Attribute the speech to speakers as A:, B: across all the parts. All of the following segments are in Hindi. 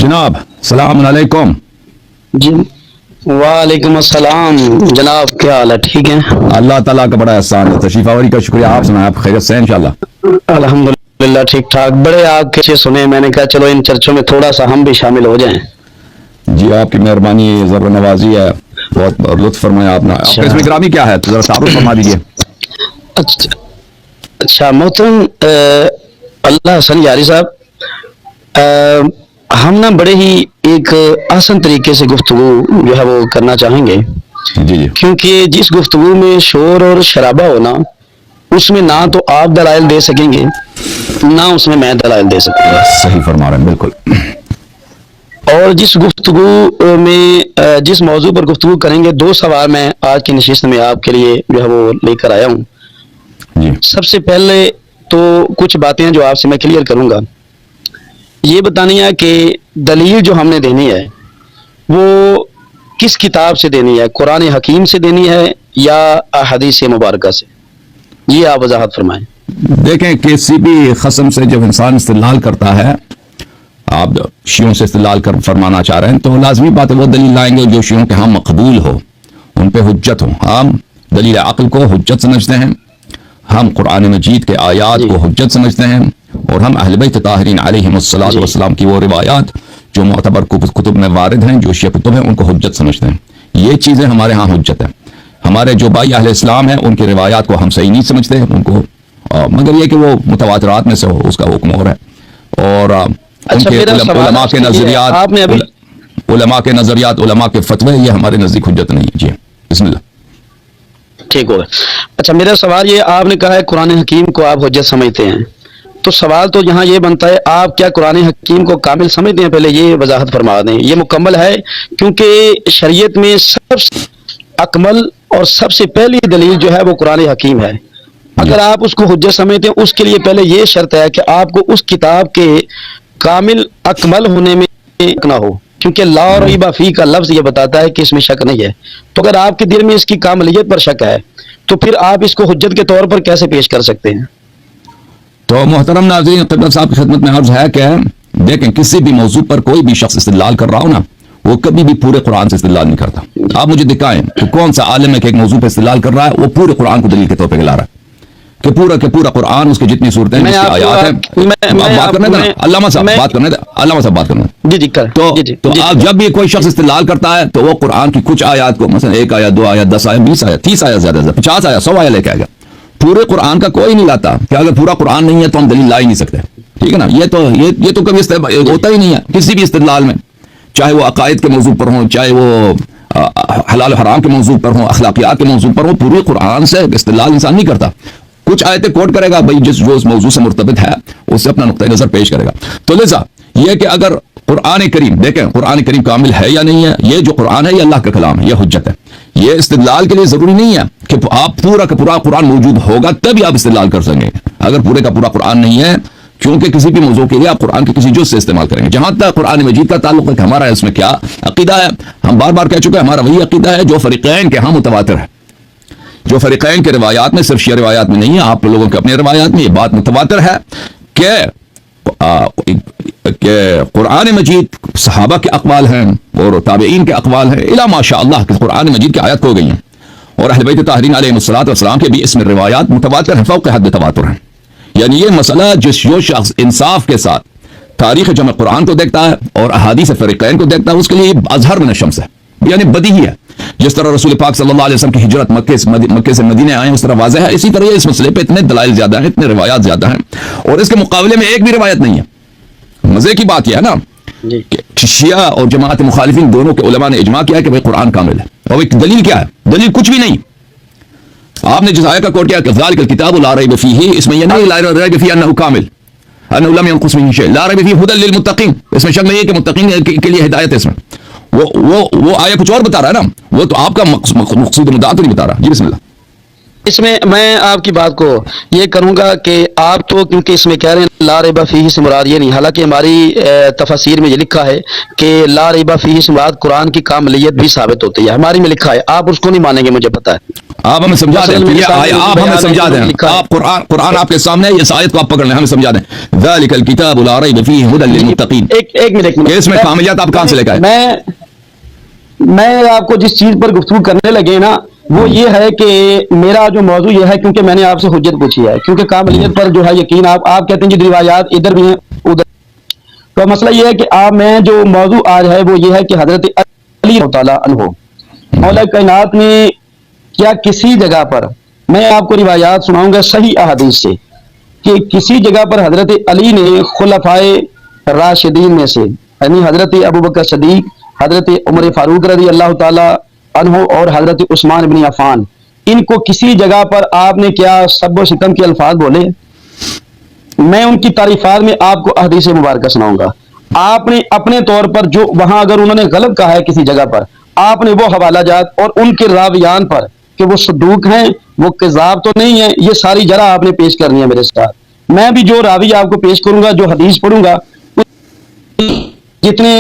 A: जनाब सलाम अलैकुम।
B: जी वालेकुम अस्सलाम जनाब, क्या हाल है? ठीक है,
A: अल्लाह ताला का बड़ा एहसान है, तशरीफ आवरी का शुक्रिया। आप सुनाए, आप खैरियत से हैं इंशाल्लाह?
B: अल्हम्दुलिल्लाह ठीक ठाक। बड़े आपके अच्छे सुने, मैंने कहा चलो इन चर्चों में थोड़ा सा हम भी शामिल हो जाएं।
A: जी आपकी मेहरबानी, ज़बर नवाजी है, बहुत लुत्फ फरमाया आपने। आपका इसमें ग्रामी क्या है, तो जरा तारुफ फरमा दीजिए।
B: अच्छा अच्छा मोहतरम अल्लाह हसन यारी साहब, हम ना बड़े ही एक आसान तरीके से गुफ्तगू जो है वो करना चाहेंगे,
A: जी जी
B: क्योंकि जिस गुफ्तगू में शोर और शराबा होना, उसमें ना तो आप दलाइल दे सकेंगे ना उसमें मैं दलाइल दे सकूंगा।
A: सही फरमा रहे हैं, बिल्कुल।
B: और जिस गुफ्तगू में जिस मौजू पर गुफ्तगू करेंगे, दो सवाल मैं आज की नशिस्त में आपके लिए जो है वो लेकर आया हूँ।
A: जी
B: सबसे पहले तो कुछ बातें जो आपसे मैं क्लियर करूंगा, ये बतानी है कि दलील जो हमने देनी है वो किस किताब से देनी है, कुरान हकीम से देनी है या अहदीस मुबारक से, ये आप वजाहत फरमाएं।
A: देखें, किसी भी खस्म से जब इंसान इस्तेलाल करता है, आप शियों से इस्तेलाल कर फरमाना चाह रहे हैं, तो लाजमी बात है वो दलील लाएंगे जो शियों के हम मकबूल हो, उन पे हुज्जत हो। हम दलील अक्ल को हुज्जत समझते हैं, हम कुरान मजीद के आयात को हुज्जत समझते हैं, और हम अहले बैत ताहिरीन अलैहिमुस्सलातु वस्सलाम की वो रिवायात जो मुअतबर कुतुब में वारिद हैं, जो शिया कुतुब हैं, उनको हुज्जत समझते हैं। ये चीज़ें हमारे यहाँ हुज्जत है। हमारे जो भाई अहले इस्लाम हैं उनकी रिवायात को हम सही नहीं समझते उनको, मगर ये कि वो मुतवातिरात में से हो, उसका हुक्म और है। और उनके उलमा के नजरियात, उलमा के नजरियात, उलमा के फतवे, ये हमारे नजदीक हुज्जत नहीं है। जी बिस्मिल्लाह।
B: ठीक हो गया। अच्छा, मेरा सवाल ये, आपने कहा है कुरान हकीम को आप हुज्जत समझते हैं, तो सवाल तो यहाँ ये बनता है, आप क्या कुरान हकीम को कामिल समझते हैं? पहले ये वजाहत फरमा दें, ये मुकम्मल है? क्योंकि शरीयत में सबसे अकमल और सबसे पहली दलील जो है वो कुरान हकीम है। अगर आप उसको हुज्जत समझते हैं, उसके लिए पहले ये शर्त है कि आपको उस किताब के कामिल अकमल होने में शक ना हो, क्योंकि ला रैब फी का लफ्ज ये बताता है कि इसमें शक नहीं है। तो अगर आपके दिल में इसकी कामिलियत पर शक है, तो फिर आप इसको हुज्जत के तौर पर कैसे पेश कर सकते हैं?
A: तो मोहतरम नाज़रीन, क़िबला साहब की खिदमत में अर्ज है कि देखें, किसी भी मौजू पर कोई भी शख्स इस्तेदलाल कर रहा हो ना, वो कभी भी पूरे कुरान से इस्तेदलाल नहीं करता। आप मुझे दिखाएं कि कौन सा आलिम है कि एक मौजू पर इस्तेदलाल कर रहा है, वो पूरे कुरान को दलील के तौर पर ला रहा है कि पूरा कुरान, उसके जितनी सूरतें हैं, आयात हैं। बात करने दें, अल्लामा साहब बात करने दें, अल्लामा साहब बात करने दें।
B: जी जी कर।
A: तो आप जब भी कोई शख्स इस्तेदलाल करता है, तो वो कुरान की कुछ आयात को, मसलन 1 आयत, 2 आयत, 10 आयत, 20 आयत, 30 आयत, ज्यादा 50 आयत, 100 आयत लेके आएगा। पूरे कुरान का कोई नहीं लाता कि अगर पूरा कुरान नहीं है तो हम दलील ला ही नहीं सकते। ठीक है ना? ये तो कभी होता ही नहीं है किसी भी इस्तेदलाल में, चाहे वो अकायद के मौजू पर हो, चाहे वो हलाल हराम के मौजू पर हो, अखलाकियात के मौजू पर हो। पूरे कुरान से इस्तेदलाल इंसान नहीं करता। कुछ आयतें कोट करेगा, भाई जो उस मौजू से मुर्तबित है उससे अपना नुक्ता नजर पेश करेगा। तो लिहाजा यह कि अगर कुरान करीम, देखें कुरान करीम कामिल है या नहीं है, ये जो कुरान है ये अल्लाह का कलाम है, यह हुज्जत है। ये इस्तेदलाल के लिए जरूरी नहीं है कि आप पूरा का पूरा कुरान मौजूद होगा तभी आप इस्तेदलाल कर सकेंगे। अगर पूरे का पूरा कुरान नहीं है, क्योंकि किसी भी मौजू के लिए आप कुरान के किसी जुज़ से इस्तेमाल करेंगे। जहां तक कुरान मजीद का ताल्लुक है कि हमारा इसमें क्या अकीदा है, हम बार बार कह चुके हैं, हमारा वही अकीदा है जो फरीक़ैन के यहाँ मुतवातिर है, जो फरीक़ैन के रिवायात में, सिर्फ शिया रिवायात में नहीं है, आप लोगों के अपने रिवायात में ये बात मुतवातिर है कि कुरान मजीद सहाबा के अक़वाल हैं और ताबईन के अक़वाल हैं, इला माशाअल्लाह कि कुरान मजीद की आयत हो गई हैं, और अहले बैत ताहिरीन अलैहिमुस्सलातु वस्सलाम के भी इसमें रिवायात मुतवातिर हैं, फौक़ हद तवातुर हैं। यानी ये मसला जो शख्स इंसाफ के साथ तारीख़ जमा कुरान को देखता है और अहादीस फरीक़ैन को देखता है, उसके लिए अज़हर मिन अश-शम्स है, यानी बदीही है। जिस तरह रसूल पाक सल्लल्लाहु अलैहि वसल्लम की हिजरत मक्के से मदीने आए, उस तरह वाज़ेह है। इसी तरह इस मसले पे इतने दलाइल ज्यादा हैं, इतने रिवायात ज्यादा हैं, और इसके मुकाबले में एक भी रिवायत नहीं है। मजे की बात यह है ना कि शिया और जमात मुखालिफिन दोनों के उलमा ने इजमा किया कि भाई कुरान कामिल है, और एक दलील क्या है? दलील कुछ भी नहीं। आपने जिस आयत का कोट किया कि ज़ालिकल किताबु ला रैब फीही, इसमें यह नहीं ला रैब फीही अन्नहु कामिल, अन्नहु लम यनक़ुस मिन्हु शै, ला रैब फीही हुदल लिल मुत्तक़ीन, इसमें शक नहीं है कि मुत्तक़ीन के लिए हिदायत है। इसमें वो आया कुछ और बता रहा है ना, वो तो आपका मकसूद मुद्दा तो नहीं बता रहा। जी बिस्मिल्लाह।
B: इसमें मैं आपकी बात को ये करूंगा कि आप तो क्योंकि इसमें कह रहे हैं ला रैबा फीही से मुराद ये नहीं, हालांकि हमारी तफसीर में ये लिखा है कि ला रैबा फीही से मुराद कुरान की कामिलियत भी साबित होती है, हमारी में लिखा है, आप उसको नहीं मानेंगे मुझे पता है।
A: आप हमें समझा दें, ये आप हमें समझा दें, आप कुरान आपके सामने है, इस आयत को आप पकड़ लें, हमें समझा दें। ज़ालिकल किताबु ला रैब फीहि हुदल लिलमुत्तकीन।
B: एक मिनट
A: इसमें कामिलियत आप कहां से लेकर आए?
B: मैं आपको जिस चीज पर गुफ्तगू करने लगे ना वो ये है कि मेरा जो मौजू ये है, क्योंकि मैंने आपसे हुज्जत पूछी है, क्योंकि कामिलियत पर जो है यकीन आप कहते हैं कि रिवायात इधर भी हैं उधर, तो मसला ये है कि मैं जो मौजू आज है वो ये है कि हजरत अली तआला अन्हु मौला कायनात में क्या किसी जगह पर, मैं आपको रिवायात सुनाऊंगा सही अहादीस से, कि किसी जगह पर हजरत अली ने खुलफाए राशिदीन में से यानी हजरत अबू बकर सदीक, हजरत उमर फारूक रज़ी अल्लाह ताला अन्हु और हजरत उस्मान इब्न अफ़ान, इनको किसी जगह पर आपने क्या सब्ब सितम के अल्फाज बोले? मैं उनकी तारीफात में आपको हदीस मुबारक सुनाऊंगा। आपने अपने तौर पर जो वहां अगर उन्होंने गलत कहा है किसी जगह पर, आपने वो हवाला जात और उनके रावियान पर कि वो सदूक हैं, वो कज़ाब तो नहीं है, ये सारी जरा आपने पेश करनी है मेरे साथ। मैं भी जो रावी आपको पेश करूंगा, जो हदीस पढ़ूंगा, जितने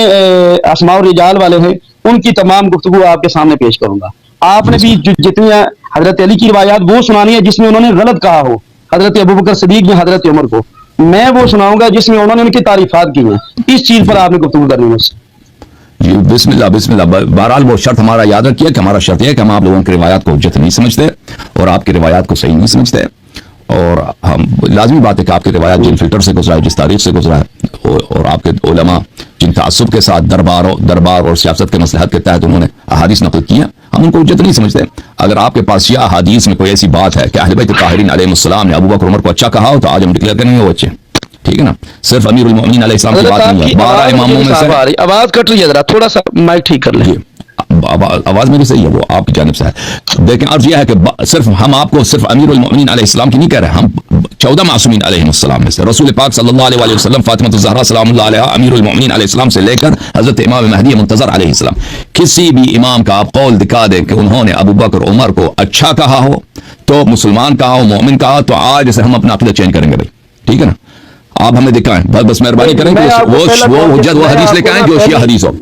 B: अस्मा और रिजाल वाले हैं उनकी तमाम गुफ्तगू आपके सामने पेश करूंगा। आपने भी जितनी हजरत अली की रिवायात वो सुनानी है जिसमें उन्होंने गलत कहा हो, हजरत अबू बकर सिद्दीक या हजरत उमर को, मैं वो सुनाऊंगा जिसमें उन्होंने उनकी तारीफात की है। इस चीज पर आपने गुफ्तगू करनी है मुझसे।
A: जी बिस्मिल्लाह बिस्मिल्लाह। बहरहाल वो शर्त हमारा याद रखिए कि हमारा शर्त यह है कि हम आप लोगों की रिवायात को उज्जत नहीं समझते और आपकी रिवायात को सही नहीं समझते, और हम लाजमी बात है कि आपकी रिवायात जिन फिल्टर से गुजरा है, जिस तारीख से गुजरा है, और आपके उलमा जिन तअस्सुब के साथ दरबार और सियासत के मसलहत के तहत उन्होंने अहादीस नकल किए, हम उनको उज्जत नहीं समझते। अगर आपके पास या अहादीस में कोई ऐसी बात है कि अहले बैत ताहिरीन अलैहिस्सलाम ने अबू बकर उमर को अच्छा कहा हो, तो आज हम डिक्लेयर करेंगे वो अच्छे, ठीक है ना। सिर्फ अमीरुल मोमिनीन अलैहिस्सलाम की बात नहीं है, 12 इमामों में से
B: आवाज कट रही है, जरा थोड़ा सा माइक ठीक कर लें।
A: आवाज मेरी सही है, वो आपकी जानिब से है। लेकिन अर्ज यह है कि सिर्फ हम आपको सिर्फ अमीरुल मोमिनीन अलैहिस्सलाम की नहीं कह रहे, हम 14 मासूमीन अलैहिस्सलाम में से रसूल पाक सल्लल्लाहु अलैहि वसल्लम, फातिमा ज़हरा सलामुल्लाह अलैहा, अमीरुल मोमिनीन अलैहिस्सलाम से लेकर हजरत इमाम महदी मुंतज़र अलैहिस्सलाम, किसी भी इमाम का आप कौल दिखा दें कि उन्होंने अबू बकर उमर को अच्छा कहा हो, तो मुसलमान कहा हो, मोमिन कहा हो, तो आज से हम अपना अक़ीदा चेंज करेंगे भाई, ठीक है ना। आप हमें दिखाएं, बस मेहरबानी करें कि वो हुज्जत वो हदीस लेकर आएं जो शिया हदीस हो,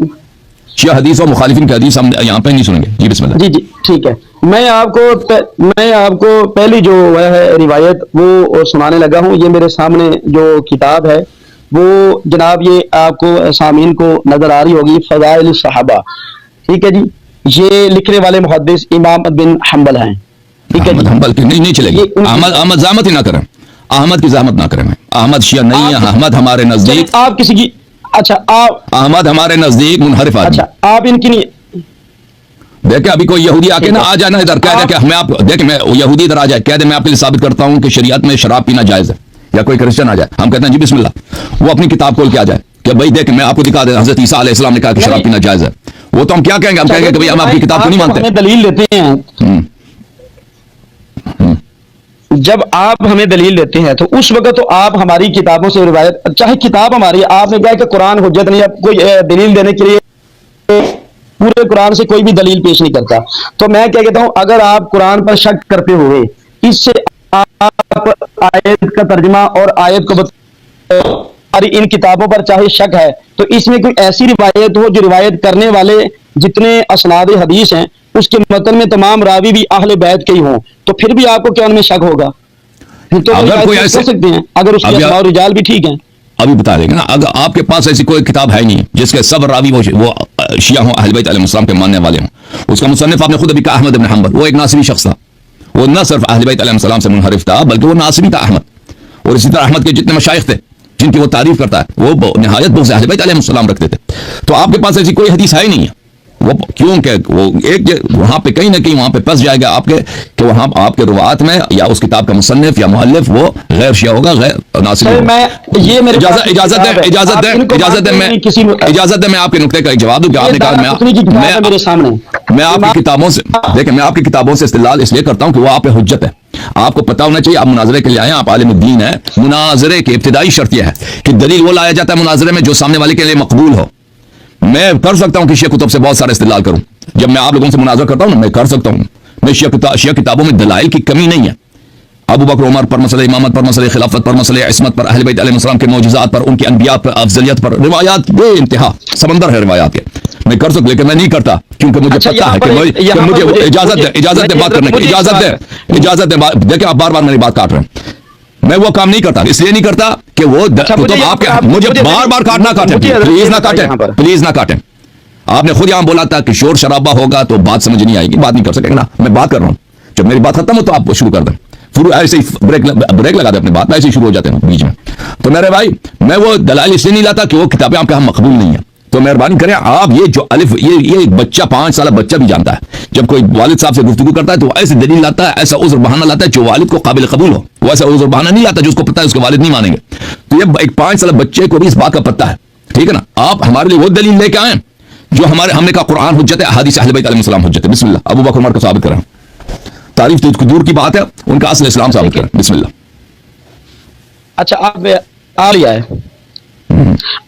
A: शिया हदीस और मुखालिफिन की हदीस हम यहाँ पे नहीं सुनेंगे। जी बिस्मिल्लाह।
B: जी ठीक है। मैं आपको पहली जो है रिवायत वो सुनाने लगा हूँ। ये मेरे सामने जो किताब है वो जनाब ये आपको सामीन को नजर आ रही होगी, फ़ज़ाइल सहाबा, ठीक है जी। ये लिखने वाले मुहद्दिस इमाम बिन हम्बल हैं, ठीक है जी।
A: हम्बल की नहीं चलेगी, अहमद ज़हमत ही ना करें, अहमद की ज़हमत ना करें। अहमद शिया नहीं है, अहमद हमारे नजदीक,
B: आप किसी की, अच्छा आप
A: अहमद हमारे नजदीक मुनहरिफ आदमी।
B: अच्छा आप इनकी नहीं,
A: देखे अभी कोई यहूदी आके ना आ जाना इधर कह दे कि हमें आप देखे, मैं यहूदी इधर आ जाए कह दे मैं आपके लिए साबित करता हूं कि शरीयत में शराब पीना जायज है, या कोई क्रिश्चियन आ जाए, हम कहते हैं जी बिस्मिल्लाह, वो अपनी किताब खोल के आ जाए कि भाई देख मैं आपको दिखा दे हजरत ईसा अलैहिस्सलाम ने कहा कि शराब पीना जायज है, वो तो हम क्या कहेंगे, हम कहेंगे कि भाई हम आपकी किताब को नहीं मानते।
B: दलील देते हैं, जब आप हमें दलील देते हैं तो उस वक्त तो आप हमारी किताबों से रिवायत, चाहे किताब हमारी, आपने कहा कि कुरान हुज्जत नहीं, कोई दलील देने के लिए पूरे कुरान से कोई भी दलील पेश नहीं करता, तो मैं क्या कहता हूं, अगर आप कुरान पर शक करते हुए इससे आप आयत का तर्जुमा और आयत को इन किताबों पर चाहे शक है, तो इसमें कोई ऐसी रिवायत हो जो रिवायत करने वाले जितने असनाद हदीस हैं उसके मतन में तमाम रावी भी अहले बैत के ही हों, तो फिर भी आपको क्या उनमें शक होगा? फिर तो
A: अगर कोई ऐसे
B: सकते हैं, अगर उसके असमाउ रिजाल भी ठीक हैं।
A: अभी बता देंगे ना, अगर आपके पास ऐसी कोई किताब है नहीं जिसके सब रावी वो शिया हों, अहले बैत अलैहिस्सलाम के मानने वाले हों, उसका मुसन्निफ आपने खुद अभी कहा अहमद इब्न हम्बल, वो एक नासिबी शख्स था, वो न सिर्फ अहले बैत अलैहिस्सलाम से मुनहरिफ था बल्कि वो नासिबी था अहमद, और इसी तरह अहमद के जितने मशाइख थे जिनकी वो तारीफ करता है वो निहायत बहुत से अहले बैत अलैहिस्सलाम रखते थे। तो आपके पास ऐसी कोई हदीस है ही नहीं है, वो क्योंकि वो एक वहां पे कहीं ना कहीं वहां पे फंस जाएगा आपके कि वहां आपके रुवात में या उस किताब का मुसन्निफ या मुअल्लिफ वो गैर शिया होगा, गैर नासिब होगा।
B: मैं ये मेरे
A: इजाजत दे मैं आपके नुक्ते का एक जवाब दूं कि आपने कहा
B: मेरे सामने
A: मैं आपकी किताबों से देखिए, मैं आपकी किताबों से इस्तेदलाल इसलिए करता हूं कि वो आप पे हुज्जत है, आपको पता होना चाहिए, आप मुनाजरे के लिए आए, आप आलिम दीन है। मुनाजरे की इब्तिदाई शर्त यह है कि दलील वो लाया जाता है मुनाजरे में जो सामने वाले के लिए मकबूल हो। मैं कर सकता हूं कि शेख कुतुब से बहुत सारे इस्तेदलाल करूं, जब मैं आप लोगों से मुनाजरा करता हूं ना, मैं कर सकता हूं मैं शिया किताबों में दलाइल की कमी नहीं है। अबू बकर उमर पर मसले इमामत पर, मसले खिलाफत पर, मसले इस्मत पर, अहले बैत अलैहिस्सलाम के मौजिज़ात पर, उनके अनबिया पर, अफजलियत पर, रिवायात बेइंतहा समंदर है रिवायात के। मैं कर सकता, लेकिन मैं नहीं करता, क्योंकि मुझे
B: अच्छा,
A: पता है कि मुझे इजाजत दे बात करने की, इजाजत दे। देखिए आप बार बार मेरी बात काट रहे हैं। मैं वो काम नहीं करता, इसलिए नहीं करता कि वो मुझे बार बार काटना काटे, प्लीज ना काटे, प्लीज ना काटे। आपने खुद यहां बोला था कि शोर शराबा होगा तो बात समझ नहीं आएगी, बात नहीं कर सकेंगे ना। मैं बात कर रहा हूं, जब मेरी बात खत्म हो तो आप शुरू कर दें, फिर ऐसे ही ब्रेक लगा दे अपनी बात, ऐसे ही शुरू हो जाते हैं बीच में। तो मेरे भाई, मैं वो दलाल इसलिए नहीं लाता कि वो किताबें आपके यहाँ मकबूल नहीं है। तो मेहरबानी करें आप, ये जो अलिफ, ये एक बच्चा 5 साल बच्चा भी जानता है। जब कोई वालिद साहब से गुफ्तगू करता है तो ऐसे दलील लाता है, ऐसा उज़्र बहाना लाता है जो वालिद को काबिल कबूल हो। वो ऐसा उज़्र बहाना नहीं लाता जो उसको पता है उसके वालिद नहीं मानेंगे। तो ये एक 5 साल बच्चे को भी इस बात का पता है, ठीक है ना। आप हमारे लिए वो दलील लेके आए जो हमने कहा कुरान हुज्जत है, हदीस अहले बैत अलैहिस्सलाम हुज्जत है। बिस्मिल्लाह, अबू बकर उमर को साबित करें। तारीफ तो दूर की बात है, उनका असल इस्लाम साबित करें। बिस्मिल्लाह।
B: अच्छा, आप आ लिया है।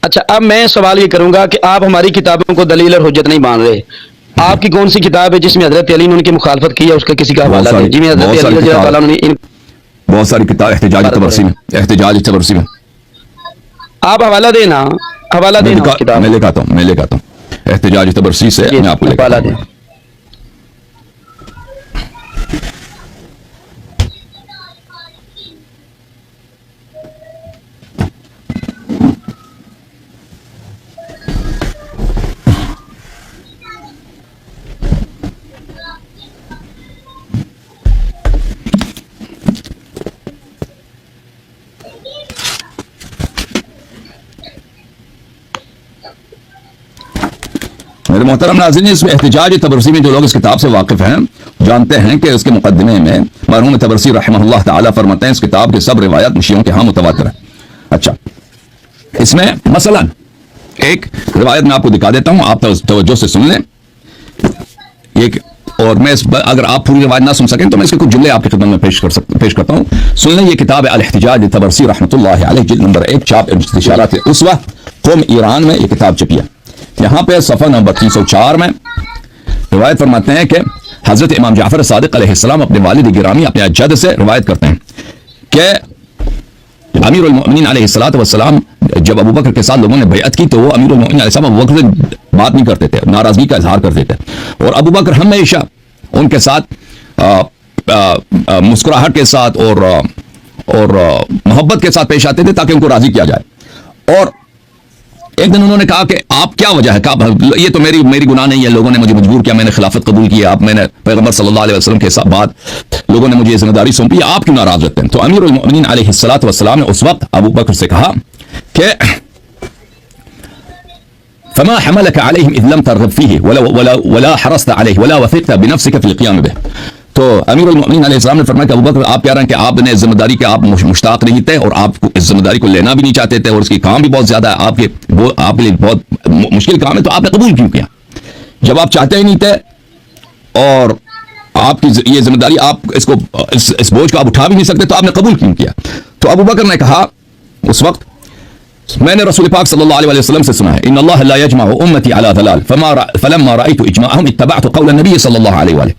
B: अच्छा, अब मैं सवाल ये करूंगा कि आप हमारी किताबों को दलील और हुज्जत नहीं मान रहे। आपकी कौन सी किताब है जिसमें हजरत अली ने उनकी मुखालफत की है, उसका किसी का हवाला दें जिसमें हजरत अली रज़ी अल्लाह ताला ने
A: बहुत सारी किताब एहतिजाज तबरसी में, एहतिजाज तबरसी में
B: आप हवाला देना, हवाला देना किताब।
A: मैं लेकर आता हूं एहतिजाज तबरसी से, मैं आपको
B: हवाला दें।
A: मेरे मोहतरम नाज़रीन, इसमें एहतिजाज तबरसी में जो लोग इस किताब से वाकिफ हैं जानते हैं कि उसके मुकदमे में मरहूम तबरसी रहमहुल्लाह ताला फरमाते हैं इस किताब के सब रिवायत शियों के यहाँ मुतवातिर है। अच्छा, इसमें मसलन एक रिवायत मैं आपको दिखा देता हूँ, आप तवज्जो से सुन लें। एक और मैं अगर आप पूरी रिवायत ना सुन सकें तो मैं इसके कुछ जुमले आपकी खिदमत में पेश करता हूँ। सुन लें, ये किताब है अल-इहतिजाज तबरसी रहमतुल्लाह अलैह, जिल्द नंबर 1, छाप इश्तिशारात उस्वा, क़ौम ईरान में ये किताब छपी है। यहाँ पे सफ़ा नंबर 304 में रिवायत फरमाते हैं कि हज़रत इमाम जाफ़र सादिक़ अलैहिस्सलाम अपने वालिद गिरामी, अपने अजद से रिवायत करते हैं कि अमीरुल मोमिनीन अलैहिस्सलातु वस्सलाम जब अबू बकर के साथ लोगों ने बैअत की तो वो अमीरुल मोमिनीन अलैहिस्सलाम अबू बकर से बात नहीं करते थे, नाराज़गी का इजहार करते थे, और अबू बकर हमेशा उनके साथ मुस्कुराहट के साथ और मोहब्बत के साथ पेश आते थे ताकि उनको राज़ी किया जाए। और एक दिन उन्होंने कहा कि आप क्या वजह है, कहा ये तो मेरी गुनाह नहीं है, लोगों ने मुझे मजबूर किया, मैंने खिलाफत कबूल की, आप मैंने पैगंबर सल्लल्लाहु अलैहि वसल्लम के बाद लोगों ने मुझे जिम्मेदारी सौंपी, आप क्यों नाराज रहते हैं। तो अमीरुल मोमिनीन अलैहिस्सलातु वस्सलाम ने उस वक्त अबू बकर से कहा कि फमा हमलक अलैहिम इज़ लम तरग़ब फ़ीही वला हरस्त अलैहि वला वफ़िक़त बिनफ़्सिक फ़िल क़ियाम बिह। तो अमीरुल मोमिनीन अलैहिस्सलाम ने फरमाया कि अबू बकर, आप कह रहे हैं कि आपने जिम्मेदारी के आप मुश्ताक नहीं थे और आप इस जिम्मेदारी को लेना भी नहीं चाहते थे और उसकी काम भी बहुत ज्यादा है, आपके लिए बहुत मुश्किल काम है, तो आपने कबूल क्यों किया जब आप चाहते ही नहीं थे और आपकी ये जिम्मेदारी आप इस बोझ को आप उठा भी नहीं सकते, तो आपने कबूल क्यों किया। तो अबू बकर ने कहा उस वक्त, मैंने रसूल पाक सल्लल्लाहु अलैहि वसल्लम से सुना है, इन्नल्लाह ला यजमअु उम्मती अला ज़लाल फलम्मा रअयतु इजमाअहुम इत्तबअतु क़ौल नबी सल्लल्लाहु अलैहि वसल्लम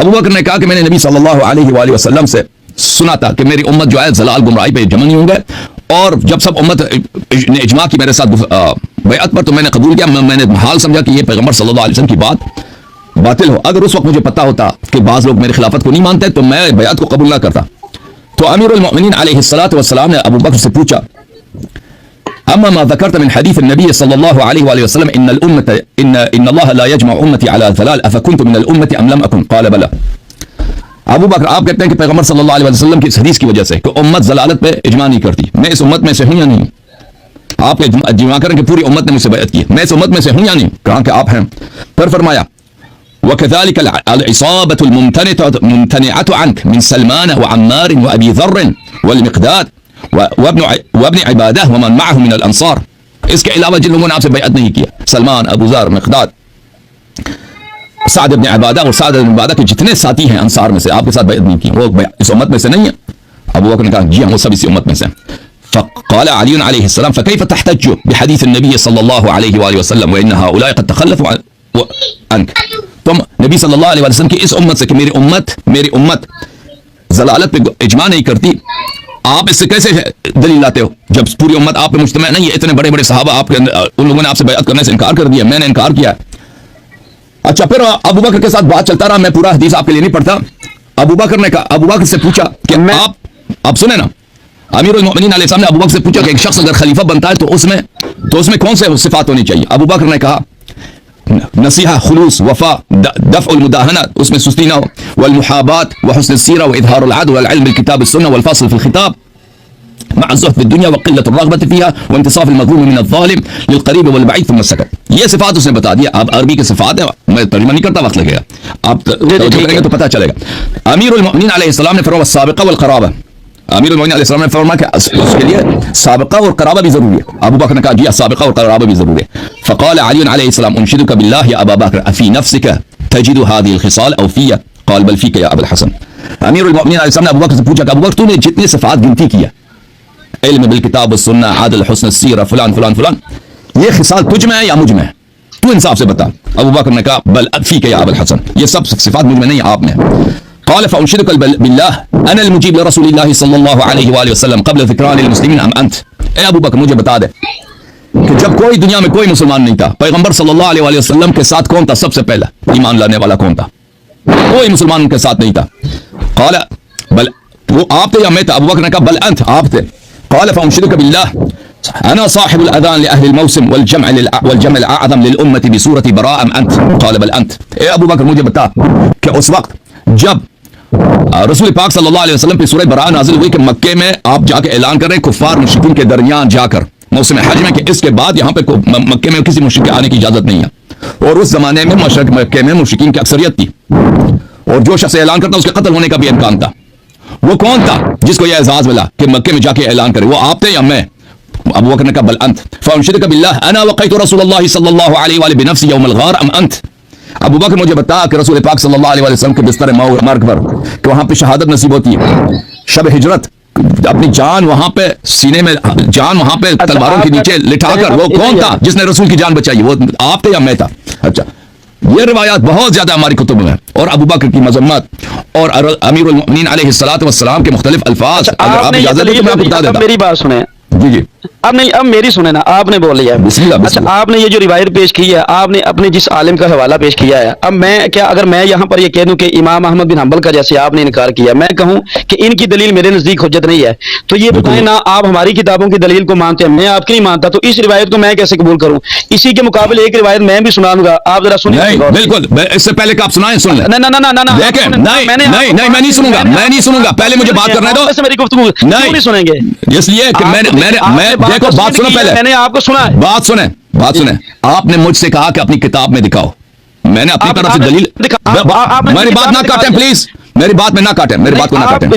A: अबू बकर ने कहा कि मैंने नबी सल्लल्लाहु अलैहि वसल्लम से सुना था कि मेरी उम्मत जो है जलाल गुमराही पे जमा नहीं होंगे, और जब सब उम्मत ने इजमा की मेरे साथ बैअत पर तो मैंने कबूल किया। मैंने हाल समझा कि ये पैगंबर सल्लल्लाहु अलैहि वसल्लम की बात बातिल हो। अगर उस वक्त मुझे पता होता कि बाज़ लोग मेरी खिलाफत को नहीं मानते तो मैं बैअत को कबूल ना करता। तो अमीरुल मोमिनीन अलैहिस्सलातु वस्सलाम ने अबू बकर से पूछा, अम्मा मा ज़करत मिन हदीस नबी सल्लल्लाहु अलैहि वसल्लम इन्नल्लाह ला यजमअ उम्मती अला ज़लाल अफकुन्तु मिनल उम्मती अम लम अकुन क़ाल बला। अबू बकर, आप कहते हैं कि पैगंबर सल्लल्लाहु अलैहि वसल्लम की इस हदीस की वजह से कि उम्मत ज़लालत पे इजमा नहीं करती, मैं इस उम्मत में से हूं या नहीं। आप इजमा करें कि पूरी उम्मत ने मुझसे बैअत की, मैं इस उम्मत में से हूं या नहीं, कहा कि आप हैं। फिर फरमाया वकज़ालिक अल-इसाबतुल मुमतनिअतु अन्क मिन सलमान व अम्मार व अबी ज़र्र वल मिक़दाद व इब्न इबादह व मन मअहु मिनल अंसार। इसके अलावा जिन लोगों ने आपसे बैअत नहीं किया, सलमान, अबू ज़र, मिक़दाद, साद इब्न इबादा और साद इब्न इबादा के जितने साथी हैं अंसार में से, आपके साथ बैअत नहीं की, वो इस उम्मत में से नहीं है। अबू बकर ने कहा जी हाँ वो सब इसी उम्मत में से। फ़क़ाल अली अलैहिस्सलाम फ़कैफ़ तहतज्जु बिहदीस नबी सल्लल्लाहु अलैहि वसल्लम व इन्न हाउलाए क़द तख़ल्लफ़ू अन्क। तुम नबी सल्लल्लाहु अलैहि वसल्लम की इस उम्मत से कि मेरी उम्मत जलालत पे इजमा नहीं करती, आप इससे कैसे दलील लाते हो जब पूरी उम्मत आप पे मुज्तमा नहीं है? इतने बड़े बड़े सहाबा आपके उन लोगों ने आपसे बैअत करने से इनकार कर दिया, मैंने इनकार किया। अच्छा, फिर अबू बकर के साथ बात चलता रहा, मैं पूरा हदीस आपके लिए नहीं पढ़ता। अबू बकर से पूछा कि आप सुने ना, अमीरुल मोमिनीन अलैहि सलाम ने अबू बकर से पूछा कि एक शख्स अगर खलीफा बनता है तो उसमें कौन से सिफात होनी चाहिए? अबू बकर ने कहा नसीहा, खुलूस, वफा, दफ़उल मुदाहना, उसमें सुस्ती ना हो, वल मुहाबात व हुस्न सीरा व इज़हारुल अदल वल इल्म बिल किताब व सुन्नह वल फ़स्ल फ़िल खिताब मअ ज़ुहद फ़िद दुनिया व क़िल्लत अर्रग़बत फ़ीहा व इंतिसाफ़ अल मज़लूम मिन अज़-ज़ालिम लिल क़रीब वल बईद थुम्मा सकत। ये सिफात उसने बता दिया। अब अरबी के सिफात है, मैं तर्जुमा नहीं करता, वक्त लगेगा, आप करेंगे तो पता चलेगा। अमीरुल मोमिनीन अलैहि सलाम ने फरमाया साबिक़ा वल क़राबा, अमीरुल मोमिनीन अलैहि सलाम ने फरमाया कि उसके लिए साबिक़ा और क़राबा भी जरूरी है। अबू बकर ने कहा जी साबिक़ा और क़राबा भी जरूरी है। फ़क़ाल अली अलैहि सलाम उनशिदुका बिल्लाह या अबा बकर अफ़ी नफ़्सिका तजिदु हाज़िहिल ख़िसाल औ फ़िया? क़ाल बल फ़ीका या अबुल हसन। अमीरुल मोमिनीन अलैहि सलाम ने अबू बकर से पूछा कि अबू बकर तूने जितने सिफात गिनती किया, इल्म बिल किताब व सुन्नह, आदल, हुस्न सीरा, फलान फलान फलान, ये खिसाल तुझ में है या मुझ में है? तू इंसाफ से बता। अबू बकर ने कहा बल फ़ीका या अबुल हसन, ये सब सिफात मुझ में नहीं, आप में। क़ाल फ़अनशिदुका बिल्लाह अना अल मुजीब लिरसूलिल्लाह सल्लल्लाहु अलैहि वसल्लम क़ब्ल ज़िक्रान लिल मुस्लिमीन अम अंत? ए अबू बकर मुझे बता दे कि जब कोई दुनिया में कोई मुसलमान नहीं था, पैगंबर सल्लल्लाहु अलैहि वसल्लम के साथ कौन था सबसे पहला ईमान लाने वाला? कौन था? कोई मुसलमान उनके साथ नहीं था। क़ाल बल, वो आप थे या मैं था? अबू बकर ने कहा बल अंत, आप थे। क़ाल फ़अनशिदुका बिल्लाह अना साहिबुल अज़ान लिअहलिल मौसिम वल जम अल अअज़म लिल उम्मती बिसूरति बराअ अम अंत? क़ाल बल अंत। ए अबू बकर मुझे बता कि उस वक्त जब रसूल पाक सल्लल्लाहु अलैहि वसल्लम पे सूरह बराअ नाज़िल हुई कि मक्के में आप जाके ऐलान कर रहे हैं कुफ़ार मुश्रिकीन के दरमियान जाकर मौसम हज में कि इसके बाद यहाँ पे मक्के में किसी मुश्रिक के आने की इजाजत नहीं है। और उस जमाने में मक्के में मुश्रिकीन की अक्सरियत थी और जो शख्स ऐलान करता उसके कत्ल होने का भी इम्कान था। वो कौन था जिसको यह एजाज मिला कि मक्के में जाके ऐलान करे? वो आप थे या मैं? अबू बकर ने कहा बल अंत। फ़अनशिदुका बिल्लाह अना वक़यतु रसूलुल्लाह सल्लल्लाहु अलैहि व बिनफ्सी यौमल गार अम अंत? अबू बकर मुझे बता कि रसूल पाक सल्लल्लाहु अलैहि वसल्लम के बिस्तर मर्ग पर कि वहां पे शहादत नसीब होती है, शब हिजरत, अपनी जान वहां पे सीने में, जान वहां पे तलवारों के नीचे लिटाकर, वो कौन था जिसने रसूल की जान बचाई? वो आप थे या मैं था? अच्छा, ये रिवायात बहुत ज्यादा हमारी कुतुब में है और अबू बकर की मजम्मत और अमीरुल मोमिनीन अलैहिस्सलातु वस्सलाम के मुख्तलिफ अल्फाज, अगर आप इजाजत दें तो मैं आपको बता देता।
B: मेरी बात सुने
A: जी जी,
B: अब मेरी सुने ना, आपने बोल लिया। अच्छा, आपने ये जो रिवायत पेश की है, आपने अपने जिस आलिम का हवाला पेश किया है, अब मैं क्या, अगर मैं यहाँ पर ये कह दूं कि इमाम अहमद बिन हंबल का जैसे आपने इनकार किया, मैं कहूं कि इनकी दलील मेरे नजदीक हुज्जत नहीं है, तो ये बताएं ना, आप हमारी किताबों की दलील को मानते हैं, मैं आपकी नहीं मानता, तो इस रिवायत को मैं कैसे कबूल करूं? इसी के मुकाबले एक रिवायत मैं भी सुना दूंगा, आप जरा सुनिए।
A: बिल्कुल, इससे पहले आप सुनाएं, सुन लें। नहीं, मैं नहीं सुनूंगा, पहले मुझे बात करने दो।
B: मेरी गुफ्तगू नहीं सुनेंगे
A: इसलिए कि मैं देखो, बात सुनो पहले,
B: मैंने आपको सुना है।
A: बात सुने। आपने मुझसे कहा कि अपनी किताब में दिखाओ, मैंने अपनी तरफ से दलील, मेरी बात ना काटें प्लीज, मेरी बात में ना काटें, मेरी बात को ना काटें,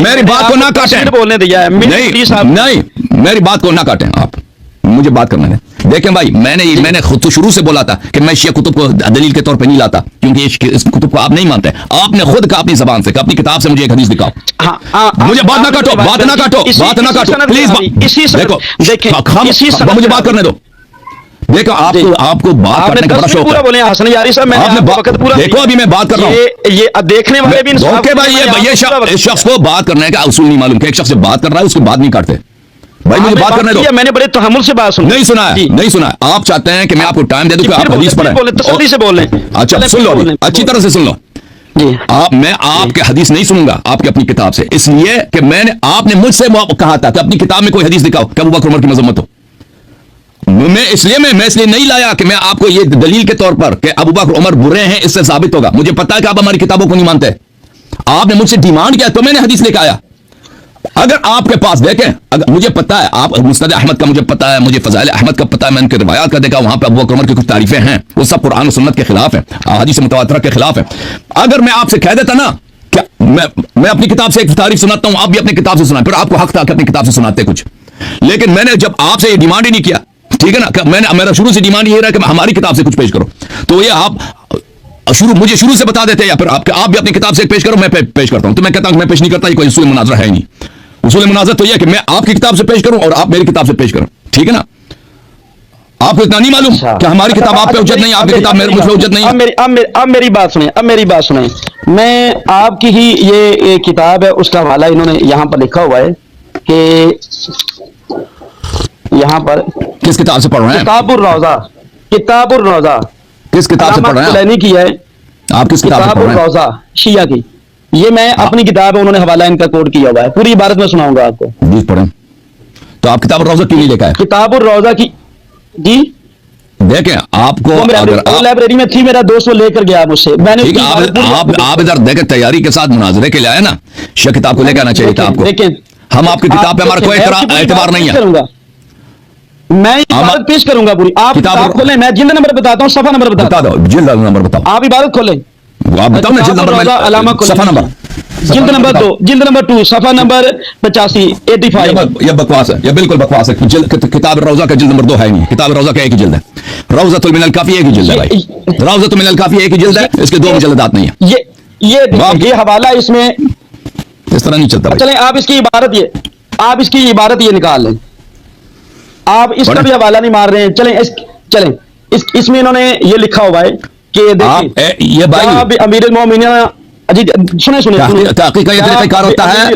A: मेरी बात को ना काटें,
B: बोलने दिया
A: नहीं, मेरी बात को ना काटें, आप मुझे बात करने दें। देखें भाई, मैंने खुद तो शुरू से बोला था कि मैं शिया कुतुब को दलील के तौर पे नहीं लाता, क्योंकि इस कुतुब को आप नहीं मानते। आपने खुद कहा अपनी जबान से कि अपनी किताब से मुझे एक हदीस दिखाओ। मुझे बात ना काटो प्लीज, देखो मुझे बात करने दो। देखो आपको बात करने का बड़ा शौक है।
B: बोले हसन यारी साहब, मैंने
A: देखो अभी मैं बात कर रहा हूँ,
B: ये देखने वाले भी
A: ओके भाई, ये शख्स को बात करने का उसूल नहीं मालूम कि एक शख्स से बात कर रहा है उसकी बात नहीं काटते। भाई मुझे बात करने दो,
B: मैंने बड़े तहम्मुल से बात सुनी।
A: नहीं सुना है। आप चाहते हैं कि मैं आपको टाइम दे दूं कि आप हदीस पढ़ें,
B: तसल्ली से बोल लें।
A: अच्छा सुन लो, अच्छी तरह से सुन लो। मैं आपके हदीस नहीं सुनूंगा आपकी अपनी किताब से, इसलिए कि आपने मुझसे कहा था कि अपनी किताब में कोई हदीस दिखाओ कि अबू बकर उमर की मजम्मत हो। मैं इसलिए नहीं लाया कि मैं आपको ये दलील के तौर पर कि अबू बकर उमर बुरे हैं इससे साबित होगा। मुझे पता है कि आप हमारी किताबों को नहीं मानते, आपने मुझसे डिमांड किया तो मैंने हदीस लेकर आया। अगर आपके पास देखें, अगर मुझे पता है, आप मुस्नद अहमद का मुझे पता है, मुझे फज़ाइल अहमद का पता है, मैंने उनकी रिवायात का देखा, वहां पे अबू बकर उमर की कुछ तारीफें हैं, वो सब कुरान और सुन्नत के खिलाफ है, हदीस मुतवातिरा के खिलाफ है। अगर मैं आपसे कह देता ना क्या मैं अपनी किताब से एक तारीफ सुनाता हूं, आप भी अपनी किताब से सुनाए, फिर आपको हक था कि अपनी किताब से सुनाते कुछ, लेकिन मैंने जब आपसे ये डिमांड ही नहीं किया, ठीक है ना, मेरा शुरू से डिमांड ये रहा कि हमारी किताब से कुछ पेश करो, तो ये आप मुझे शुरू से बता देते, या फिर आप भी अपनी किताब से पेश करो, मैं पेश करता हूं, तो मैं कहता हूं मैं पेश नहीं करता, ये कोई उसूल मुनाज़रा है नहीं। उसूल मुनाज़त तो यह है कि मैं आपकी किताब से पेश करूं और आप मेरी किताब से पेश करूं, ठीक है ना? आपको इतना नहीं मालूम कि हमारी किताब आप पे उज्जत नहीं, आपकी किताब मुझ पे उज्जत नहीं है?
B: अब मेरी बात सुने, अब मेरी बात सुने। मैं आपकी ही ये किताब है, उसका हवाला इन्होंने यहाँ पर लिखा हुआ है कि यहाँ पर
A: किस किताब से पढ़ रहे हैं?
B: किताबुर रौजा, किताबुर रौजा
A: किस किताब से पढ़ रहे हैं?
B: कुलैनी की है,
A: आप किस किताब से पढ़
B: किताबुर
A: रहे हैं?
B: रौजा शिया की। ये मैं अपनी किताब है, उन्होंने हवाला इनका कोड किया हुआ है, पूरी इबारत में सुनाऊंगा आपको।
A: जी पढ़ें। तो आप किताब रोजा क्यों नहीं लेकर आए?
B: किताबुर रौजा की जी
A: देखें आपको
B: वो
A: अगर आप
B: लाइब्रेरी में थी, मेरा दोस्त वो लेकर गया मुझसे, मैंने
A: ठीक है,
B: उसकी इबारत पूरी-
A: आप इधर देखें तैयारी के साथ मुनाजरे के लिए आए ना, शे किताब को लेकर आना चाहिए था आपको।
B: देखें,
A: हम आपकी किताब पे हमारा कोई एतबार नहीं है।
B: करूंगा मैं इबारत पेश करूंगा पूरी। आप किताब खोलें, मैं जिल्द नंबर बताता हूँ, सफा नंबर
A: बता
B: बताता
A: दो, जिल्द नंबर बताओ।
B: हूँ। आप इबारत खोलें,
A: आप बताओ ना जिल्द
B: किताबुर रौजा अलामा
A: नंबर,
B: कुलैनी।
A: सफा नंबर,
B: जिल्द नंबर 2, जिल्द नंबर 2, सफा नंबर 85, 85।
A: ये बकवास है, ये बिल्कुल बकवास है। किताब रोजा का जिल्द नंबर 2 है नहीं, किताब रोजा का एक ही जिल्द है। रौज़तुल मिनल काफी एक ही जिल्द है भाई, रौज़तुल मिनल काफी एक ही जिल्द है, इसके 2 मुजल्लदात नहीं है।
B: ये हवाला इसमें
A: इस तरह नहीं चलता भाई।
B: चलें, आप इसकी इबारत ये निकाल लें। आप इसका भी हवाला नहीं मार रहे हैं। चलें इसमें इन्होंने ये लिखा हुआ है कि देखिए
A: ये भाई
B: अमीरुल मोमिनीन, अजी सुने
A: तहकीक का ये तरीक़ाकार होता है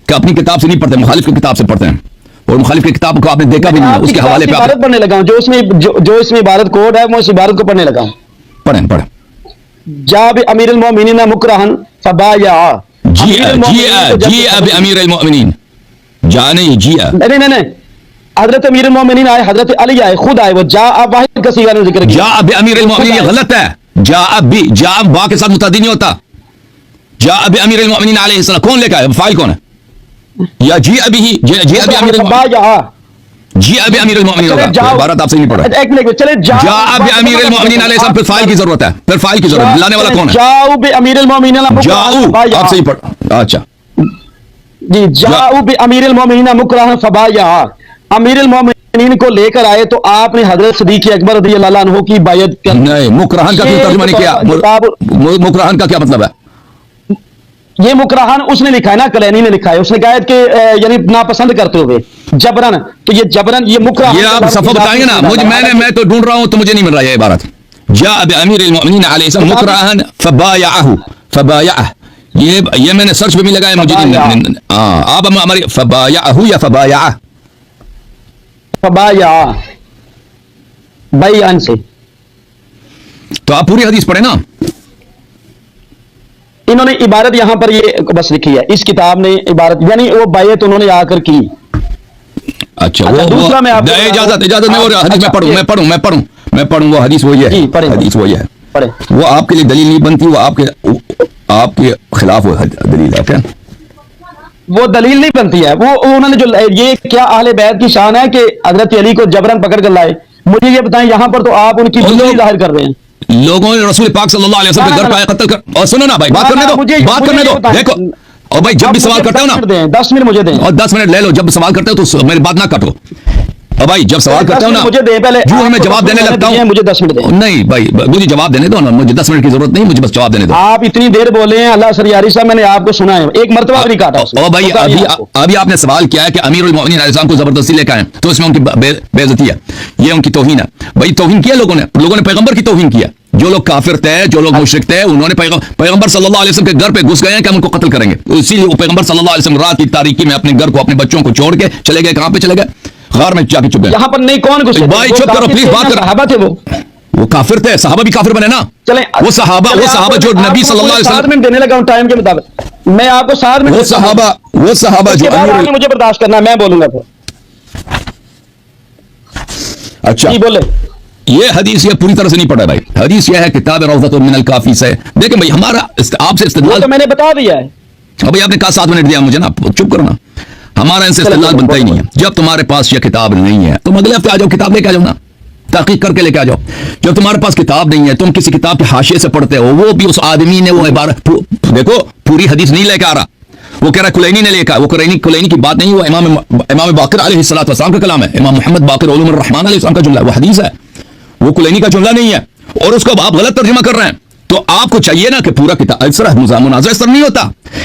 A: कि अपनी किताब से नहीं पढ़ते, मुखालिफ की किताब से पढ़ते हैं, और मुखालिफ की किताब को आपने देखा भी नहीं है, उसके हवाले पे
B: इबारत पढ़ने लगा हूं, जो इसमें इबारत कोड है, मैं उस इबारत को पढ़ने लगा हूं।
A: पढ़ें।
B: जाब अमीरुल मोमिनीन मुकरहन फबाया,
A: जी अब अमीरुल मोमिनीन जाने जी
B: नहीं, हजरत अमीरुल मोमिनीन आए, हजरत अली आए, खुद आए, वो जा अब वाहिद का सीगा ने जिक्र किया।
A: जा अब अमीरुल मोमिनीन ये गलत है। जा अब बा के साथ मुतादी नहीं होता। जा अब अमीरुल मोमिनीन अलैहि सलाम कौन लेकर आया, फाइल कौन है? या जी अभी ही जी अभी अमीरुल मोमिनीन होगा। इबारत आपसे नहीं पढ़ा।
B: एक मिनट, चले
A: जा अब अमीरुल मोमिनीन अलैहि सलाम, फिर फाइल की जरूरत है, फिर फाइल की जरूरत, लाने वाला कौन है?
B: जाऊ बे अमीरुल मोमिनीन,
A: जाऊ आपसे ही पढ़। अच्छा
B: जी, जाऊ बे अमीरुल मोमिनीन मुकरहन फबाया, अमीरुल मोमिनीन को लेकर आए तो आपने हजरत सिद्दीक़ अकबर रज़ियल्लाहु अन्हु की बायत कर।
A: नहीं, मुकरहन का क्यों तर्जुमा नहीं किया? मुकरहन का क्या मतलब है?
B: ये मुकरहन उसने लिखा है ना, कलैनी ने लिखा है, उसने कहा है कि यानी नापसंद करते हुए जबरन, तो ये जबरन, ये मुकरहन,
A: ये आप सफा बताएंगे ना मुझे, मैं तो ढूंढ रहा हूं तो मुझे नहीं मिल रहा है इबारत। जा अब अमीरुल मोमिनीन अलैहि सलाम मुकरहन फबायाअहु, ये मैंने सर्च पे भी लगाया, मुझे नहीं। आप हमारी फबायाअहु या फबायाअह,
B: फबाया बयान से,
A: तो आप पूरी हदीस पढ़े ना।
B: इन्होंने इबारत यहां पर ये बस लिखी है, इस किताब ने इबारत, यानी वो बायत उन्होंने आकर की।
A: अच्छा वो
B: दूसरा मैं आपको
A: इजाजत मैं और हदीस में पढ़ूं वो हदीस वही है, हदीस वही है, वो आपके लिए दलील नहीं बनती, वो आपके खिलाफ वो दलील है। क्या
B: वो दलील नहीं बनती है, वो उन्होंने जो ये क्या अहले बैत की शान है कि हजरत अली को जबरन पकड़ कर लाए। मुझे ये बताएं, यहां पर तो आप उनकी जुल्मी जाहिर कर रहे हैं।
A: लोगों ने रसूल पाक सल्लल्लाहु अलैहि वसल्लम के घर पे कत्ल कर, और सुनो ना भाई, बात करने दो, बात करने दो। देखो और भाई जब भी सवाल करते हो ना,
B: 10 मिनट मुझे दें,
A: और 10 मिनट ले लो, जब सवाल करते हो तो मेरी बात ना काटो। और भाई जब सवाल करते हो ना,
B: मुझे दे पहले,
A: जो हमें जवाब देने लगता हूं,
B: मुझे 10 मिनट दें।
A: नहीं भाई मुझे जवाब देने दो ना, मुझे 10 मिनट की जरूरत नहीं, मुझे बस जवाब देने दो।
B: आप इतनी देर बोले हैं, अल्लाह सरियारी साहब, मैंने आपको सुना है, एक मरतबा भी नहीं काटा।
A: और भाई अभी आपने सवाल किया है कि अमीरुल मोमिनीन अलैहि सलाम को जबरदस्ती लेकर आए, तो इसमें उनकी बेइज्जती है, ये उनकी तौहीन है। भाई तौहीन किया लोगों ने पैगंबर की तौहीन किया। जो लोग काफिर थे, जो लोग मुशरिक थे, उन्होंने पैगंबर सल्लल्लाहु अलैहि वसल्लम के घर पे घुस गए हैं कि हम उनको कत्ल करेंगे। इसीलिए वो पैगंबर सल्लल्लाहु अलैहि वसल्लम रात की तारीकी में अपने घर को, अपने बच्चों को छोड़ के चले गए। कहां पे चले गए? गार में जाके चुप गए।
B: यहां पर नहीं, कौन घुसे?
A: भाई चुप करो प्लीज, बात करो।
B: सहाबा थे
A: वो काफिर थे, सहाबा भी काफिर बने ना।
B: चलें,
A: वो सहाबा जो नबी सल्लल्लाहु अलैहि वसल्लम,
B: 7 मिनट देने लगा हूं टाइम के मुताबिक, मैं आपको 7 मिनट,
A: वो सहाबा जो
B: मुझे बर्दाश्त करना, मैं बोलूंगा फिर।
A: अच्छा
B: बोले,
A: ये हदीस ये पूरी तरह से नहीं पढ़ा भाई। हदीस ये है किताब रौज़तुल मिनल काफी से। देखें भाई हमारा आपसे इस्तेदलाल
B: तो मैंने बता दिया है।
A: अब भाई आपने कहा 7 मिनट दिया मुझे ना, चुप करो ना। हमारा इनसे इस्तेदलाल बनता ही नहीं है। जब तुम्हारे पास ये किताब नहीं है तुम अगले हफ्ते आ जाओ, किताब लेके आ जाओ ना, तहकीक करके लेके आ जाओ। जब तुम्हारे पास किताब नहीं है, तुम किसी किताब के हाशिए से पढ़ते हो, वो भी उस आदमी ने वो इबारत, देखो पूरी हदीस नहीं लेके आ रहा, वो कह रहा कुलैनी ने लेकर, वो कुलैनी की बात नहीं, वो इमाम बाकिर अलैहिस्सलातु वस्सलाम का कलाम है, इमाम मोहम्मद बाकिर उलूमुर रहमान अलैहिस्सलाम का जुमला है, वो हदीस है, वो कुलैनी का जुमला नहीं है, और उसको आप गलत तर्जुमा कर रहे हैं। तो आपको चाहिए ना कि पूरा किताब इस तरह मुनाज़रा इस तरह नहीं होता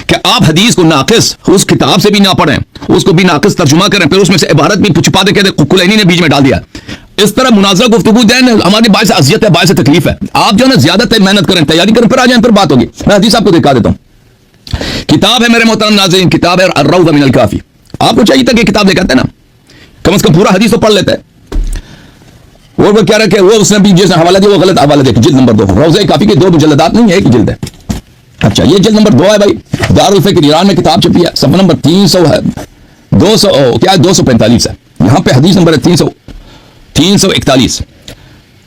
A: कि आप हदीस को नाकिस उस किताब से भी ना पढ़ें, उसको भी नाकिस तर्जुमा करें, फिर उसमें से इबारत भी छुपा दे कहते कुलैनी ने बीच में डाल दिया। इस तरह मुनाज़रा गुफ्तगू दें हमारे बायस अज़ियत है, बायस तकलीफ है। आप जो है ना ज्यादा मेहनत करें, तैयारी करें, फिर आ जाएं, फिर बात होगी। मैं हदीस आपको दिखा देता हूं। किताब है मेरे मोहतरम नाज़रीन, किताब है अर्रौज़ा मिनल काफ़ी। आपको चाहिए था कि किताब लेकर आते ना, कम से कम पूरा हदीस तो पढ़ लेते हैं। और वो क्या रखे, वो उसने भी जिसने हवाला दिया वो गलत हवाला देखिए। जिल्द नंबर 2 रौज़ा काफ़ी के 2 मुजल्लदात नहीं है, एक जिल्द है। अच्छा, ये जिल्द नंबर 2 है भाई, दारुल फ़िक्र ईरान में किताब छपी है, सफ़ा नंबर 300 है, 200 क्या है 245 है। यहाँ पे हदीस नंबर है 341।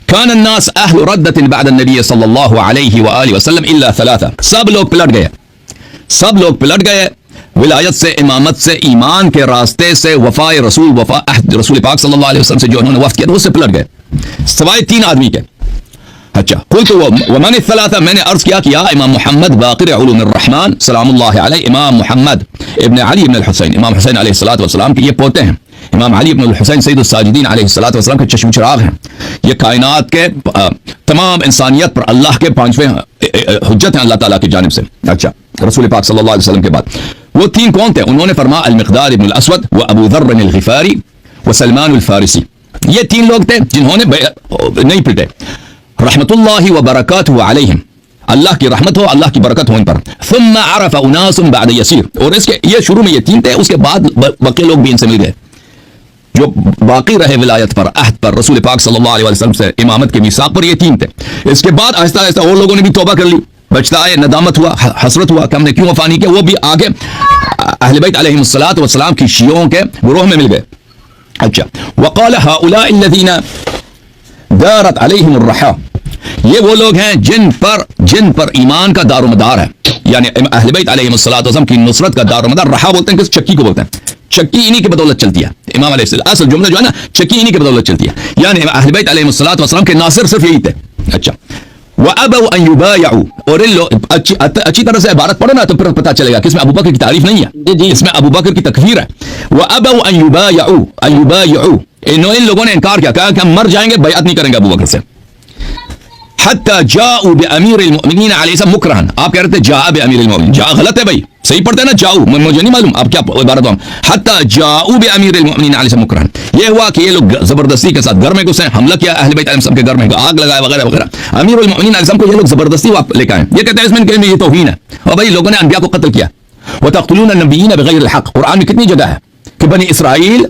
A: कान अन्नास अहलु रद्दतिन बअद अन्नबी सल्लल्लाहु अलैहि व आलिहि वसल्लम इल्ला थलाथा। सब लोग पलट गए विलायत से, इमामत से, ईमान के रास्ते से, वफाए रसूल, वफा अहद रसूल पाक सल्लल्लाहु अलैहि वसल्लम से जो उन्होंने वफ़्त किया था उससे पलट गए, सवाए 3 आदमी के। अच्छा, कुल्तु वमन थलाथा, मैंने अर्ज किया कि या इमाम मुहम्मद बाक़िर उलूमिर रहमान सलामुल्लाहि अलैहि, इमाम मुहम्मद इब्न अली इब्न हुसैन, इमाम हुसैन अलैहिस्सलातु वस्सलाम के ये पोते हैं। इमाम अली इब्न हुसैन सैयदुस साजिदीन अलैहिस्सलातु वस्सलाम के चश्म चिराग हैं। ये कायनात के तमाम इंसानियत पर अल्लाह के 5वें हुज्जत हैं अल्लाह ताला की जानिब से। अच्छा, रसूल पाक सल्लल्लाहु अलैहि वसल्लम के बाद वो 3 कौन थे? उन्होंने फरमाया अल-मिक़दाद इब्न अल-अस्वद व अबू ज़र्र अल-ग़िफ़ारी व सलमान अल-फ़ारिसी। ये 3 लोग थे जिन्होंने नहीं पिटे। रहमतुल्लाहि व बरकातुहु अलैहिम, अल्लाह की रहमत हो, अल्लाह की बरकत हो इन पर। सुम्मा अरफ़ उनासुम बअद यसीर, और इसके ये शुरू में ये 3 थे, उसके बाद बाकी लोग भी इनसे मिल गए जो बाकी रहे विलायत पर, अहद पर, रसूल पाक सल्लल्लाहु अलैहि वसल्लम से इमामत के मीसाक पर। ये 3 थे। इसके बाद आहिस्ता आहिस्ता और लोगों ने भी तौबा कर ली, बचता है, नदामत हुआ, हसरत हुआ कि हमने क्यों वफा नहीं किया। वो भी आगे अहले बैत अलैहिमुस्सलातु वस्सलाम की शियों के गुरोह में मिल गए। अच्छा, वक़ाल हाउलाइ अल्लज़ीना दारत अलैहिमुर रहा, ये वो लोग हैं जिन पर ईमान का दारोमदार है, यानी अहले बैत अलैहिमुस्सलातु वस्सलाम की नुसरत का दारोमदार। रहा बोलते हैं, किस चक्की को बोलते हैं, चक्की इन्हीं की बदौलत चलती है। इमाम अलैहिस्सलाम असल जुमला जो है ना, चक्की इन्हीं की बदौलत चलती है, यानी अहले बैत अलैहिमुस्सलातु वस्सलाम के नासिर सिर्फ यही थे। अच्छा, वअबौ अन युबायउ, और इन लोग अच्छी तरह से इबारत पढ़ो ना तो फिर पता चलेगा कि इसमें अबू बकर की तारीफ नहीं है, इसमें अबू बकर की तकफीर है। वअबौ अन युबायउ, इन लोगों ने इनकार किया, कहा कि हम मर जाएंगे, बैअत नहीं करेंगे अबू बकर से। हत्ता जाऊ बिअमीरिल मुमिनीन अलैहि मुकरहन, आप कह रहे थे जा बिअमीरिल मुमिनीन, जा गलत है भाई, सही पढ़ते हैं ना जाऊ, मुझे नहीं मालूम आप क्या इबारत हो। हत्ता जाऊ बिअमीरिल मुमिनीन अलैहि मुकरहन, ये हुआ कि ये लोग जबरदस्ती के साथ घर में घुसे, हमला किया अहले बैत अलैहिस्सलाम के घर में, आग लगाया वगैरह वगैरह। अमीरुल मुमिनीन अलैहिस्सलाम को ये लोग जबरदस्ती लेकर आए। ये कहते हैं इसमें ये तौहीन है, और भाई लोगों ने अंबिया को कत्ल किया। व तक़तुलून नबिय्यीन बिग़ैरिल हक़, कुरान में कितनी जगह है कि बनी इसराइल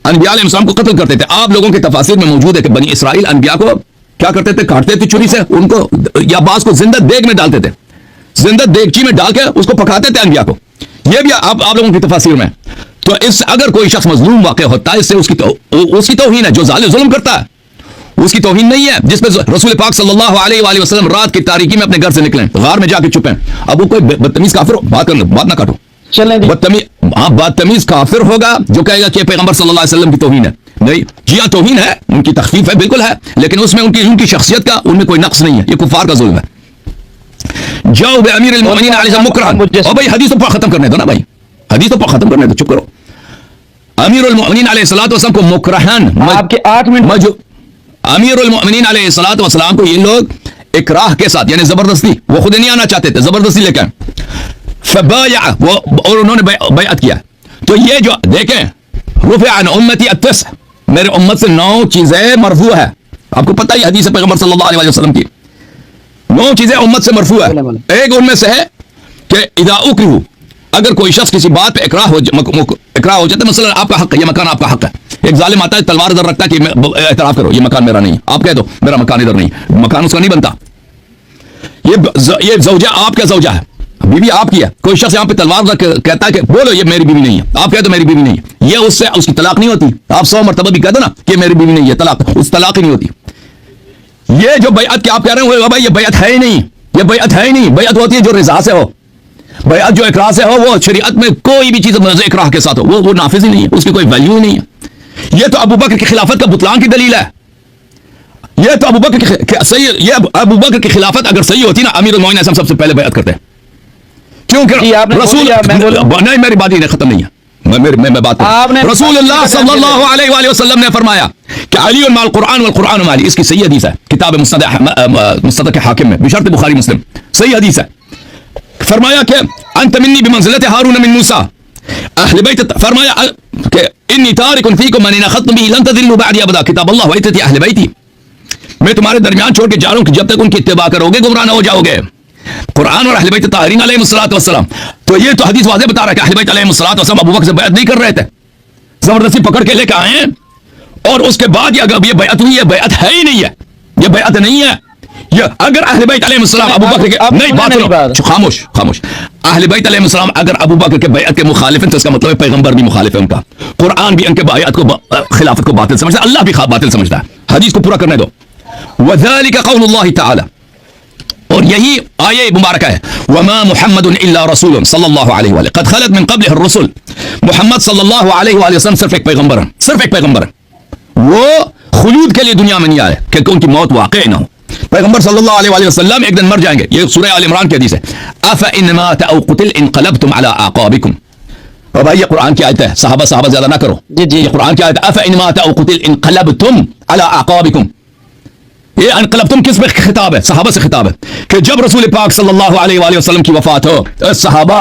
A: अंबिया अलैहिस्सलाम को कत्ल करते थे। आप लोगों के तफासिर में मौजूद है कि बनी इसराइल अंबिया को क्या करते थे, काटते थे छुरी से, उनको या बास को जिंदा देग में डालते थे, जिंदा देगची में डाल के उसको पकाते थे अंबिया को। ये भी आप लोगों की तफासिर में। तो इस अगर कोई शख्स मजलूम वाक़ होता है, इससे उसकी तौहीन है। जो जुल्म करता है उसकी तौहीन नहीं है। जिसपे रसूल पाक सल्लल्लाहु अलैहि वसल्लम रात की तारीकी में अपने घर से निकले, गार में जाके छुपे, अब वो कोई बदतमीज काफिर हो, बात ना काटो, बदतमीज काफिर होगा जो कहेगा कि पैगंबर सल्लल्लाहु अलैहि वसल्लम की तौहीन है। नहीं जी हाँ, तौहीन है, उनकी तखफीफ है, बिल्कुल है, लेकिन उसमें उनकी शख्सियत का उनमें कोई नक्स नहीं है। ये कुफार का जुल्म है। जाओ बिअमीरिल मुमिनीन अलैहि मुकरहन, और भाई हदीस तो खत्म करने दो ना भाई, हदीस तो खत्म करने दो, चुप करो। अमीरुल मुमिनीन अलैहिस्सलातु वस्सलाम को मुकरहन,
C: आपके 8 मिनट।
A: अमीरुल मुमिनीन अलैहिस्सलातु वस्सलाम को ये लोग इकराह के साथ, यानी जबरदस्ती, वो खुद नहीं आना चाहते थे, जबरदस्ती लेकर फबाया, वो और उन्होंने बैअत किया। तो ये जो देखें, रुफ़िअ अन उम्मती अत्तस, मेरे उम्मत से 9 चीजें मरफू है। आपको पता ही हदीस पैगंबर सल्लल्लाहु अलैहि वसल्लम की 9 चीजें उम्मत से मरफू है। एक उनमें से है कि इदा उकरिहु, अगर कोई शख्स किसी बात पे इकराह हो जाता है, मसलन आपका हक है, ये मकान आपका हक है, एक जालिम आता है तलवार इधर रखता है कि एतराफ करो ये मकान मेरा नहीं है, आप कह दो मेरा मकान इधर नहीं, मकान उसका नहीं बनता। ये जौजा आपका जौजा है, बीवी आपकी है। कोई शख्स यहाँ पे तलवार कहता है कि बोलो ये मेरी बीवी नहीं है, आप कह दो मेरी बीवी नहीं है, ये उससे उसकी तलाक नहीं होती। आप 100 मरतबा भी कह दो ना कि मेरी बीवी नहीं है, तलाक उस तलाक ही नहीं होती। ये जो बैअत की आप कह रहे हो भाई, ये बैअत है ही नहीं, ये बैअत है ही नहीं। बैअत होती है जो रिजा से हो, बैअत जो इकरार से हो, वो शरीयत में कोई भी चीज इकरार के साथ हो, वो नाफिज ही नहीं है, उसकी कोई वैल्यू ही नहीं है। ये तो अबू बकर की खिलाफत का बुतलान की दलील है। ये तो अबू बकर सही, ये अबू बकर की खिलाफत अगर सही होती ना, अमीरुल मोमिनीन सबसे पहले बैअत करते हैं, क्योंकि रसूल नहीं, मेरी बात ही खत्म नहीं है, मैं बात
B: आपने
A: रसूलुल्लाह सल्लल्लाहु अलैहि वसल्लम ने फरमाया कि अली माल कुरान वल कुरान माली, इसकी सही हदीस है किताब मुस्तदरक हाकिम में बिशर्त बुखारी मुस्लिम, सही हदीस है। फरमाया कि अंत मिन्नी बिमंज़िलति हारून मिन मूसा अहल बैत, फरमाया कि इन्नी तारिकुन फीकुम मन इन अखज़्तुम बिही लन तज़िल्लू बअदी अबदा किताब अल्लाह व इत्तती अहल बैती, मैं तुम्हारे दरमियान छोड़ के जा रहा हूं कि जब तक उनकी इत्तिबा करोगे गुमराह न हो जाओगे। कुरान और अहले बैत ताहिरीन अलैहिस्सलातु वस्सलाम, तो ये तो हदीस वाज़ेह बता रहा है कि अहले बैत अलैहिस्सलातु वस्सलाम अबू बकर से बैत नहीं कर रहे थे, जबरदस्ती पकड़ के लेकर आए हैं। और उसके बाद ये अगर ये बैत हुई, ये बैत है ही नहीं है, ये बैत नहीं है। ये अगर अहले बैत अलैहिस्सलाम अबू बकर के नहीं बात सुनो, खामोश खामोश, अहले बैत अलैहिस्सलाम अगर अबू बकर के बैत के मुखालिफ हैं तो इसका मतलब है पैगंबर भी मुखालिफ है उनका, कुरान भी उनके बैत को खिलाफत को बातिल समझता है, अल्लाह भी बातिल समझता है। हदीस को पूरा करने दो। वज़ालिका क़ौलुल्लाहि तआला, और यही आये मुबारक है, वमा मुहम्मदुन इल्ला रसूलुन सल्लल्लाहु अलैहि व क़द खलत मिन क़ब्लिहि ar-रुसूल, मोहम्मद सल्लल्लाहु अलैहि वसल्लम सिर्फ एक पैगंबर है, सिर्फ एक पैगंबर है। वो खुलूद के लिए दुनिया में नहीं आए कि उनकी मौत वाक़ई ना हो। पैगंबर सल्लल्लाहु अलैहि वसल्लम एक दिन मर जाएंगे, ये सूरह आल इमरान की हदीस है। अफ़ इन मात औ क़ुतिल इनक़लबतुम अला अक़ाबिकुम, और भाई ये कुरान की आयत है, सहाबा ज्यादा ना करो
B: जी जी,
A: ये कुरान की आयत है। अफ़ इन मात औ क़ुतिल इनक़लबतुम अला अक़ाबिकुम, ये अनक़लबतुम किस पे खिताब है? सहाबा से खिताब है कि जब रसूल पाक सल्लल्लाहु अलैहि वसल्लम की वफात हो, सहाबा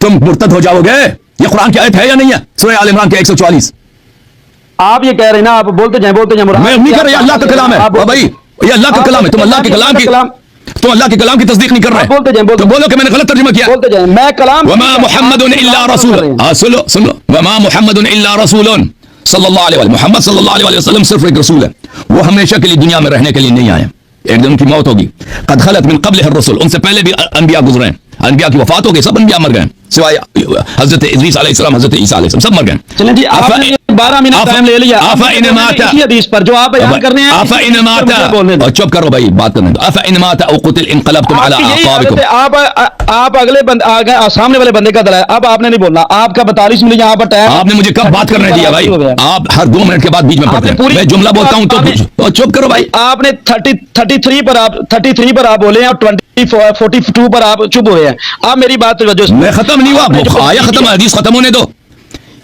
A: तुम मुर्तद हो जाओगे। ये कुरान की आयत है या नहीं है? सूरह आल इमरान के 144।
B: आप ये कह रहे हैं ना, आप बोलते जाए
A: मैं नहीं कर रहा, अल्लाह का कलाम है भाई, ये अल्लाह का कलाम है। तुम अल्लाह के कलाम की तस्दीक नहीं कर रहे।
B: बोलते जाए,
A: तो बोलो कि मैंने गलत तर्जुमा किया।
B: बोलते जाए, मैं कलाम
A: वमा मुहम्मदुन इल्ला रसूल, सुन लो, वमा मुहम्मदुन इल्ला रसूलुन सल्लल्लाहु अलैहि वसल्लम, मोहम्मद सल्लल्लाहु अलैहि वसल्लम सिर्फ एक रसूल है, वो हमेशा के लिए दुनिया में रहने के लिए नहीं आए, एक दिन उनकी मौत होगी। क़द खलत मिन क़ब्लिहि ar-रुसूल, उनसे पहले भी अंबिया गुजरे हैं, अंबिया की वफात हो गई, सब अंबिया मर गए सिवाय हजरत इदरीस अलैहिस्सलाम, हजरत ईसा अलैहिस्सलाम, सब मर गए।
B: चलें जी, आपने 12 मिनट टाइम ले लिया।
A: आफा इन माता,
B: इसी हदीस पर जो आप बयान कर रहे हैं,
A: आफा इन माता, और चुप करो भाई, बात करने दो। आफा इन माता औ क़ुतिल इनक़लबतुम अला अक़ाबिकुम,
B: आप अगले बंदे, सामने वाले बंदे का दलाल, अब आपने नहीं बोलना, आपका 42 मिनट यहाँ पर टाइम,
A: आपने मुझे कब बात करने दिया भाई? आप हर 2 मिनट के बाद बीच में पढ़ते हैं, मैं जुमला बोलता हूं तो चुप करो भाई।
B: आपने 33 पर आप बोले हैं, और 42 पर आप चुप हुए हैं। आप मेरी बात
A: मैं खत्म नहीं हुआ, आया खत्म, हदीस खत्म होने दो।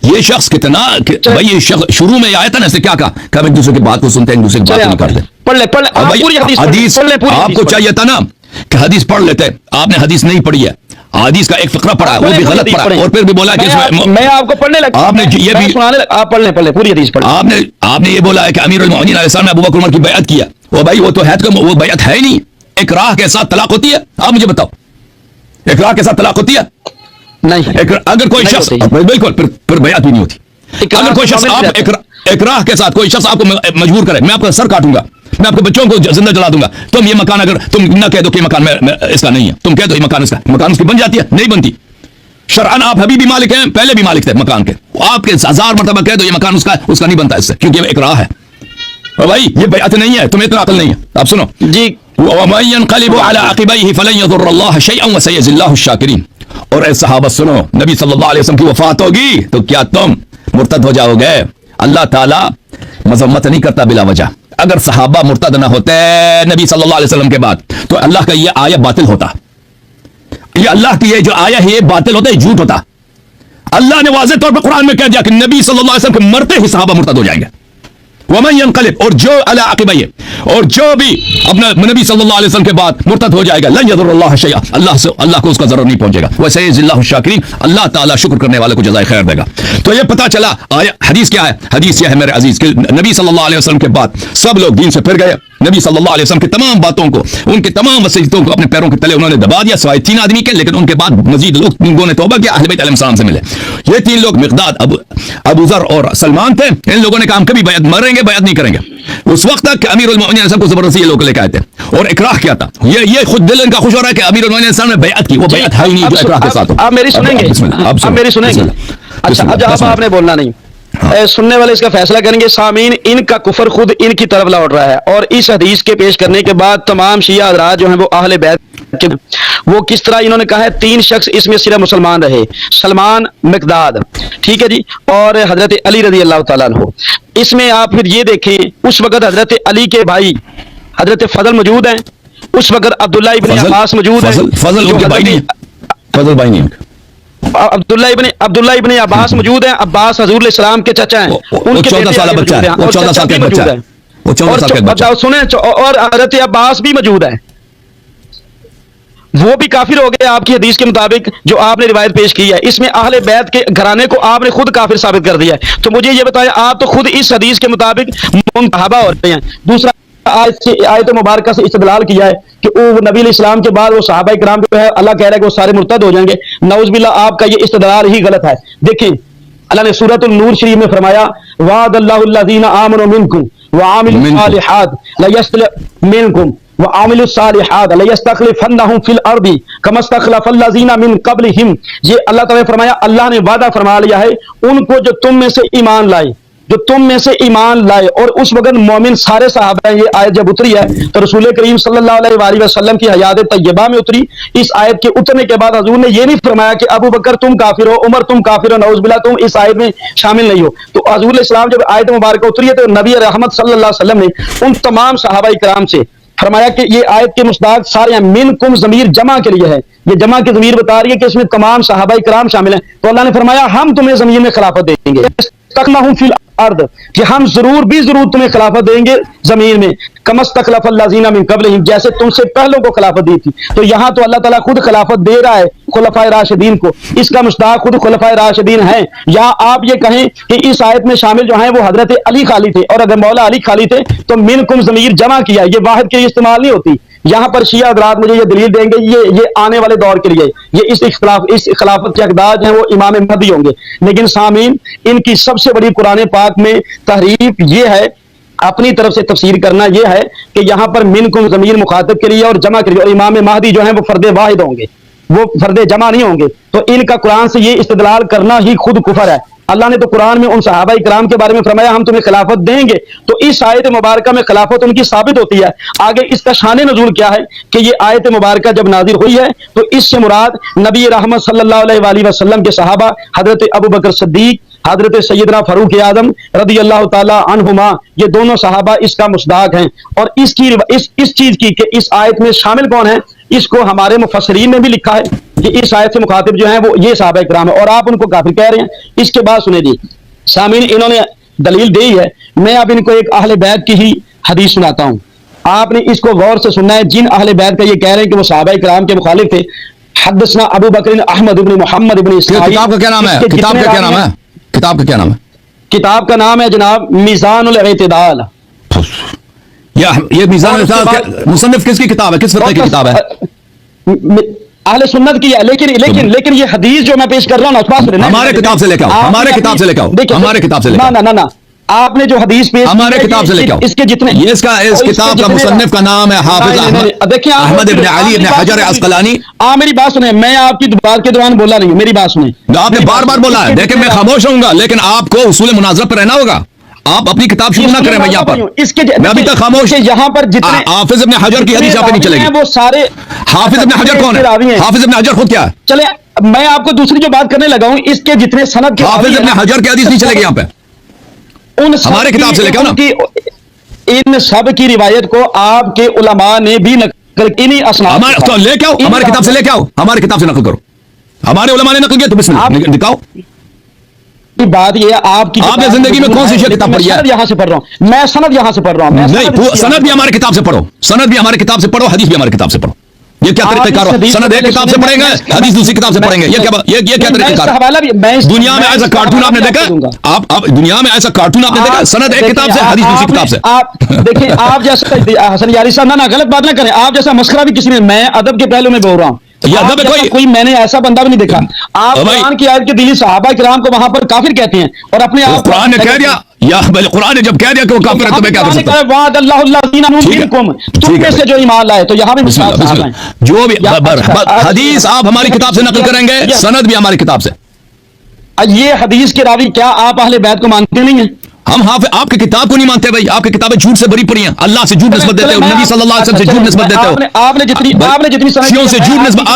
A: ये शख्स कितना भाई, ये शख्स शुरू में आया था ना, इससे क्या कहा कि हम एक दूसरे की बात को सुनते हैं, एक दूसरे की बात नहीं करते।
B: पढ़ ले
A: हदीस आपको चाहिए था ना कि हदीस पढ़ लेते, आपने हदीस नहीं पढ़ी है, हदीस का एक फकरा पढ़ा है, वो भी गलत पढ़ा, और फिर भी बोला कि
B: मैं आपको पढ़ने लगा,
A: आपने ये भी
B: सुनाने लगा, आप पढ़ ले पूरी हदीस पढ़।
A: आपने ये बोला है कि अमीरुल मोमिनीन अलैहिस्सलाम ने अबू बकर उमर की बैअत किया, वो भाई वो तो है, वो बैअत है ही नहीं। इकराह के साथ तलाक होती है? आप मुझे बताओ, इकराह के साथ तलाक होती है?
B: नहीं।
A: अगर कोई शख्स, बिल्कुल, फिर बैअत भी नहीं होती। अगर कोई शख्स आप इकराह के साथ कोई शख्स आपको मजबूर करे, मैं आपका सर काटूंगा, मैं आपके बच्चों को जिंदा जला दूंगा, तुम ये मकान, अगर तुम न कह दो कि मकान में इसका नहीं है, तुम कह दो ये मकान इसका, मकान उसकी बन जाती है? नहीं बनती। शरअन आप अभी भी मालिक हैं, पहले भी मालिक थे मकान के, आपके 1000 मरतबा कह दो ये मकान उसका नहीं बनता इससे, क्योंकि ये इकराह है। और भाई ये बैअत नहीं है, तुम्हें इतना अकल नहीं है। आप सुनो
B: जी,
A: वमन यनक़लिबु अला अक़िबैहि फलन यज़ुर्रल्लाह शैअन व सयज़िल्लाहु शाकिरीन। और ऐ सहाबा सुनो, नबी सल्लल्लाहु अलैहि वसल्लम की वफात होगी तो क्या तुम मुर्तद हो जाओगे? अल्लाह ताला मजम्मत नहीं करता बिला वजह। अगर सहाबा मुर्तद ना होते नबी सल्लल्लाहु अलैहि वसल्लम के बाद, तो अल्लाह का ये आया बातिल होता, ये अल्लाह की ये जो आया है ये बातिल होता, ये झूठ होता। अल्लाह ने वाज़ेह तौर पर कुरान में कह दिया कि नबी सल्लल्लाहु अलैहि वसल्लम के मरते ही सहाबा मुर्तद हो जाएंगे। वमन यनक़लिब, और जो अला अक़िबैहि, और जो भी अपना नबी सल्लल्लाहु अलैहि वसल्लम के बाद मुर्तद हो जाएगा, लन यज़ुर्रल्लाह शैअन, अल्लाह को उसका ज़रर नहीं पहुंचेगा। व सयज़िल्लाहु शाकिरीन, अल्लाह ताला शुक्र करने वाले को जज़ाए खैर देगा। तो ये पता चला आया। हदीस क्या है? हदीस यह है मेरे अजीज कि नबी सल्लल्लाहु अलैहि वसल्लम के बाद सब लोग दीन से फिर गए। नबी सल्लल्लाहु अलैहि वसल्लम की तमाम बातों को, उनकी तमाम वसीयतों को अपने पैरों के तले उन्होंने दबा दिया, सिवाय 3 आदमी के। लेकिन उनके बाद मजीद लोगों ने तौबा किया, अहले बैत अलैहिस्सलाम से मिले। ये 3 लोग मिक़दाद, अबू ज़र और सलमान थे। इन लोगों ने कहा हम कभी बैत मरेंगे, बैत नहीं करेंगे। उस वक्त तक अमीरुल मोमिनीन को जबरदस्ती ये लोग लेकर आए थे। और इकराह क्या था? ये खुद दिल इनका खुश हो रहा है कि अमीरुल मोमिनीन ने बैत की, वो बैत है ही नहीं जो इकराह के साथ हो।
B: आप मेरी सुनेंगे? आप मेरी सुनेंगे? अच्छा, अब आपने बोलना नहीं। सुनने वाले इसका फैसला करेंगे। सामीन, इनका कुफर खुद इनकी तरफ लौट रहा है, और इस हदीस के पेश करने के बाद तमाम शिया हज़रात जो हैं वो अहले बैत के, वो किस तरह इन्होंने कहा है 3 शख्स इसमें सिर्फ मुसलमान रहे, सलमान, मिक़दाद, ठीक है जी, और हजरत अली रज़ी अल्लाह तआला अन्हु। इसमें आप फिर ये देखें, उस वक़्त हजरत अली के भाई हजरत फजल मौजूद हैं, उस वक़्त अब्दुल्लाह इब्न अब्बास मौजूद हैं।
A: फजल भाई नहीं,
B: अब्दुल्ला इब्ने अब्बास मौजूद है। अब्बास हजूर इस्लाम के चाचा हैं।
A: वो 14 साल का बच्चा है, वो 14 साल का बच्चा है, वो 14 साल का बच्चा।
B: सुने, और हजरत अब्बास भी मौजूद है, वो भी काफिर हो गए आपकी हदीस के मुताबिक जो आपने रिवायत पेश की है। इसमें अहले बैत के घराने को आपने खुद काफिर साबित कर दिया है। तो मुझे ये बताया, आप तो खुद इस हदीस के मुताबिक मुंतहबा हो रहे हैं। दूसरा, आयत मुबारक से इस्तदलाल किया है कि वो नबी इस्लाम के बाद वो सहाबा इकराम जो है अल्लाह कह रहा है कि वो सारे मुर्तद हो जाएंगे। नऊज़ बिल्लाह, आपका ये इस्तदलाल ही गलत है। देखिए अल्लाह ने सूरह नूर शरीफ में फरमाया, वादल्लाहुल्लज़ीना आमनु मिनकुम व आमिलुस्सालिहात मिनकुम व आमिलुस्सालिहात लयस्तखलिफन्नहुम फिल अर्दी कमा इस्तखलफल्लज़ीना मिन क़ब्लिहिम। ये अल्लाह ताला ने फरमाया, अल्लाह ने वादा फरमा लिया है उनको जो तुम में से ईमान लाए, जो तुम में से ईमान लाए। और उस वक्त मोमिन सारे सहाबा, ये आयत जब उतरी है तो रसूल करीम सल्लल्लाहु अलैहि वसल्लम की हयात तैयबा में उतरी। इस आयत के उतरने के बाद हजूर ने ये नहीं फरमाया कि अबू बकर तुम काफिर हो, उमर तुम काफिर हो, नऊज़ बिल्लाह तुम इस आयत में शामिल नहीं हो। तो हजूर इस्लाम जब आयत मुबारक उतरी है तो नबी रहमत सल्लल्लाहु अलैहि वसल्लम ने उन तमाम सहाबा इकराम से फरमाया कि ये आयत के मुस्ताक सारे हैं। मिनकुम ज़मीर जमा के लिए है, ये जमा की ज़मीर बता रही है कि इसमें तमाम सहाबा इकराम शामिल हैं। तो अल्लाह ने फरमाया हम तुम्हें ज़मीन में खिलाफत देंगे, तकलहुम फिल अर्द, कि हम जरूर भी जरूर तुम्हें खिलाफत देंगे जमीन में, कमस्तखलफल्लज़ीना मिन क़ब्लिहिम, जैसे तुमसे पहलों को खिलाफत दी थी। तो यहाँ तो अल्लाह ताला खुद खिलाफत दे रहा है खुलफाए राशिदीन को, इसका मुस्ताक खुद खुलफाए राशिदीन है। या आप ये कहें कि इस आयत में शामिल जो है वो हजरत अली खाली थे, और अगर मौला अली खाली थे तो मिनकुम ज़मीर जमा किया, ये वाहिद के लिए इस्तेमाल नहीं होती। यहाँ पर शिया हज़रात मुझे ये दलील देंगे, ये आने वाले दौर के लिए, ये इस खिलाफत के हकदार हैं वो इमाम महदी होंगे। लेकिन सामीन, इनकी सबसे बड़ी कुरान पाक में तहरीफ ये है, अपनी तरफ से तफसीर करना ये है कि यहाँ पर मिनकुम ज़मीर मुखातब के लिए और जमा के लिए, और इमाम महदी जो है वो फर्द वाहिद होंगे, वो फर्द जमा नहीं होंगे। तो इनका कुरान से ये इस्तदलाल करना ही खुद कुफर है। अल्लाह ने तो कुरान में उन सहाबा इकराम के बारे में फरमाया हम तुम्हें खिलाफत देंगे, तो इस आयत मुबारका में खिलाफत उनकी साबित होती है। आगे इसका शान नज़ूल क्या है कि ये आयत मुबारका जब नाजिल हुई है तो इससे मुराद नबी रहमत सल्लल्लाहु अलैहि वसल्लम के सहाबा हजरत अबू बकर सिद्दीक, हजरत सैयदना फारूक आजम रदी अल्लाह ताला अन्हुमा, ये दोनों सहाबा इसका मुस्ताक हैं। और इसकी इस चीज की कि इस आयत में शामिल कौन है, इसको हमारे मुफस्सरीन ने भी लिखा है कि इस आयत से मुखातिब जो है वो ये सहाबा इकराम है, और आप उनको काफिर कह रहे हैं। इसके बाद सुने जी सामीन, इन्होंने दलील दी है। मैं अब इनको एक अहले बैत की ही हदीस सुनाता हूँ, आपने इसको गौर से सुनना है। जिन अहले बैत का ये कह रहे हैं कि वो सहाबा इकराम के मुखालिफ थे, हदसना अबू बकर अहमद इब्न मुहम्मद इब्न इस्माईल।
A: किताब का क्या नाम है? किताब का क्या नाम है? किताब का क्या नाम है?
B: किताब का नाम है जनाब मीज़ानुल इत्तिदाल।
A: ये मीज़ानुल इत्तिदाल मुसन्निफ किसकी किताब है, किस फतवे की किताब है?
B: अहले सुन्नत की है। लेकिन ये हदीस जो मैं पेश कर रहा हूँ ना,
A: हमारे किताब से लेकर आओ, हमारे किताब से लेकर आओ, हमारे किताब से लेकर आओ।
B: ना, आपने जो हदीस पेश
A: हमारे किताब से लेकर आओ,
B: इसके जितने,
A: ये इस किताब का मुसन्निफ का नाम है हाफिज अहमद इब्न अली इब्न हजर अस्कलानी।
B: मेरी बात सुने, मैं आपकी बात के दौरान बोला नहीं हूँ, मेरी बात सुने।
A: आपने बार बार बोला है, देखिए मैं खामोश रहूंगा, लेकिन आपको उसूल मुनाज़रत पर रहना होगा। आप अपनी किताब शुरू ना करें यहाँ पर, मैं अभी तक खामोश।
B: यहाँ पर जितने
A: हाफिज इब्न हजर की हदीस यहाँ पे नहीं चलेगी।
B: वो सारे
A: हाफिज इब्न हजर कौन है? हाफिज इब्न हजर खुद क्या है?
B: चले, मैं आपको दूसरी जो बात करने लगा हूँ, इसके जितने सनद के
A: हाफिज इब्न हजर की हदीस नहीं चलेगी यहाँ पे,
B: उन
A: हमारे किताब से लेकर ना।
B: इन सब की रिवायत को आपके उलमा ने भी नकल, इन्हीं असनाद
A: तो लेके आओ, हमारे किताब से लेके आओ, हमारे किताब से नकल करो। हमारे उलमा ने नकल किया तो बिस्मिल्लाह दिखाओ।
B: बात ये है,
A: आपने जिंदगी में कौन सी किताब पढ़ी है?
B: यहाँ से पढ़ रहा हूँ मैं, सनद यहाँ से पढ़ रहा हूँ।
A: नहीं, सनद भी हमारे किताब से पढ़ो, सनद भी हमारे किताब से पढ़ो, हदीस भी हमारे किताब से पढ़ो। ये क्या तरीका हो? सनद एक किताब से पढ़ेंगे, हदीस दूसरी किताब से पढ़ेंगे, ये क्या तरीका? दुनिया में ऐसा कार्टून आपने देखा? आप दुनिया में ऐसा कार्टून आपने देखा? सनद एक किताब से, हदीस दूसरी किताब से।
B: आप देखिए, आप जैसा हसन यारी साहब, ना गलत बात ना करें, आप जैसा मस्करा भी किसी ने, मैं अदब के पहलू में बोल रहा हूँ, कोई मैंने ऐसा बंदा भी नहीं देखा। आप कुरान की आयत के दिली सहाबा किराम को वहां पर काफिर कहते हैं, और अपने आप
A: कुरान ने कह दिया, या कुरान ने जब कह दिया कि वो काफिर है तो मैं क्या कर सकता हूं?
B: तुम में से जो ईमान लाए, तो यहाँ भी
A: जो भी हदीस आप हमारी किताब से नकल करेंगे, सनद भी हमारी किताब से।
B: ये हदीस के रावी क्या आप अहले बैत को मानते नहीं है?
A: हम आपकी किताब को नहीं मानते भाई, आपकी किताबें झूठ से भरी पड़ी हैं, अल्लाह से झूठ निस्बत देते हो, नबी सल्लल्लाहु अलैहि वसल्लम से झूठ निस्बत देते हो, आपने जितनी शियों से झूठ निस्बत।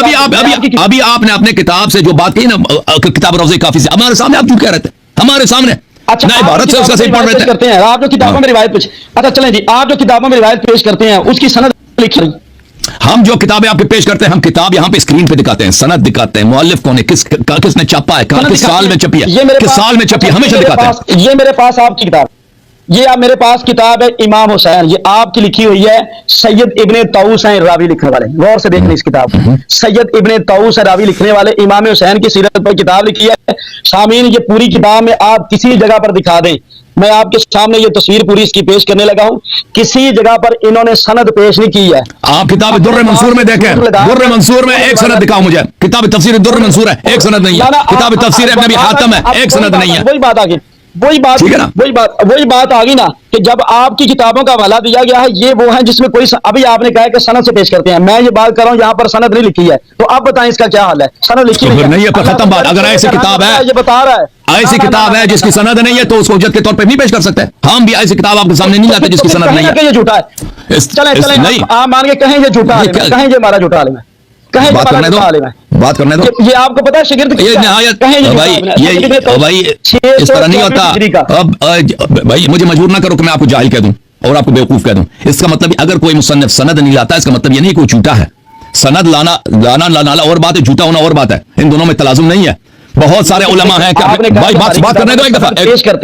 A: अभी आपने अपने किताब से जो बात कही ना, किताब रोज़े काफी से, हमारे सामने आप झूठ कह रहे थे, हमारे सामने।
B: अच्छा,
A: ना इबारत से उसका सही पढ़ रहे थे।
B: आप जो किताबों में रिवायत पेश, अच्छा चलें जी, आप जो किताबों में रिवायत पेश करते हैं उसकी सनद लिखी,
A: हम जो किताबें आपके पेश करते हैं, हम किताब यहाँ पे स्क्रीन पे दिखाते हैं, सनद दिखाते हैं, मुअल्लिफ कौन है, किसने छापा है, किस साल में छपी है, किस साल में छपी है, हमेशा दिखाते हैं।
B: ये मेरे पास आपकी किताब, ये आप मेरे पास किताब है इमाम हुसैन, ये आपकी लिखी हुई है, सैयद इब्ने तौस हैं रावी लिखने वाले, गौर से देखने इस किताब को। सैयद इब्ने तौस है रावी लिखने वाले, इमाम हुसैन की सीरत पर किताब लिखी है। सामीन, ये पूरी किताब में आप किसी जगह पर दिखा दें, मैं आपके सामने ये तस्वीर पूरी इसकी पेश करने लगा हूं, किसी जगह पर इन्होंने सनद पेश नहीं की है।
A: आप किताब दुर्र मंसूर में देखें, दुर्र मंसूर में एक सनद दिखाओ मुझे, किताब तफसीर दुर्र मंसूर है, एक सनद नहीं है, किताब तफसीर इब्न अबी हातिम है, एक सनद नहीं है।
B: वही बात आ गई, वही बात आ गई ना कि जब आपकी किताबों का हवाला दिया गया है, ये वो है जिसमें कोई अभी आपने कहा है कि सनद से पेश करते हैं, मैं ये बात कर रहा हूं यहाँ पर सनद नहीं लिखी है, तो आप बताएं इसका क्या हाल है? सनद लिखी
A: तो नहीं है, खत्म बात। अगर ऐसी किताब है,
B: ये बता रहा है,
A: ऐसी किताब है जिसकी सनद नहीं है, तो उसको हुज्जत के तौर पर नहीं पेश कर सकते। हम भी ऐसी किताब आपके सामने नहीं लाते जिसकी सनद नहीं है।
B: ये झूठा है, चले
A: नहीं,
B: आप मान के कहें ये झूठा है, कहें ये हमारा झूठा है, कहें
A: बात करने दो, बात करने दो।
B: ये आपको पता है शिगिर्द
A: ये नहायत भाई इस तरह नहीं होता। अब भाई मुझे मजबूर ना करो कि मैं आपको जाहिल कह दूं और आपको बेवकूफ कह दूं। इसका मतलब अगर कोई मुसन्निफ सनद नहीं लाता, इसका मतलब ये नहीं कोई झूठा है। सनद लाना और बात है, झूठा होना और बात है, इन दोनों में तलाजुम नहीं है। बहुत सारे उलमा हैं, भाई बात करने दो एक दफा,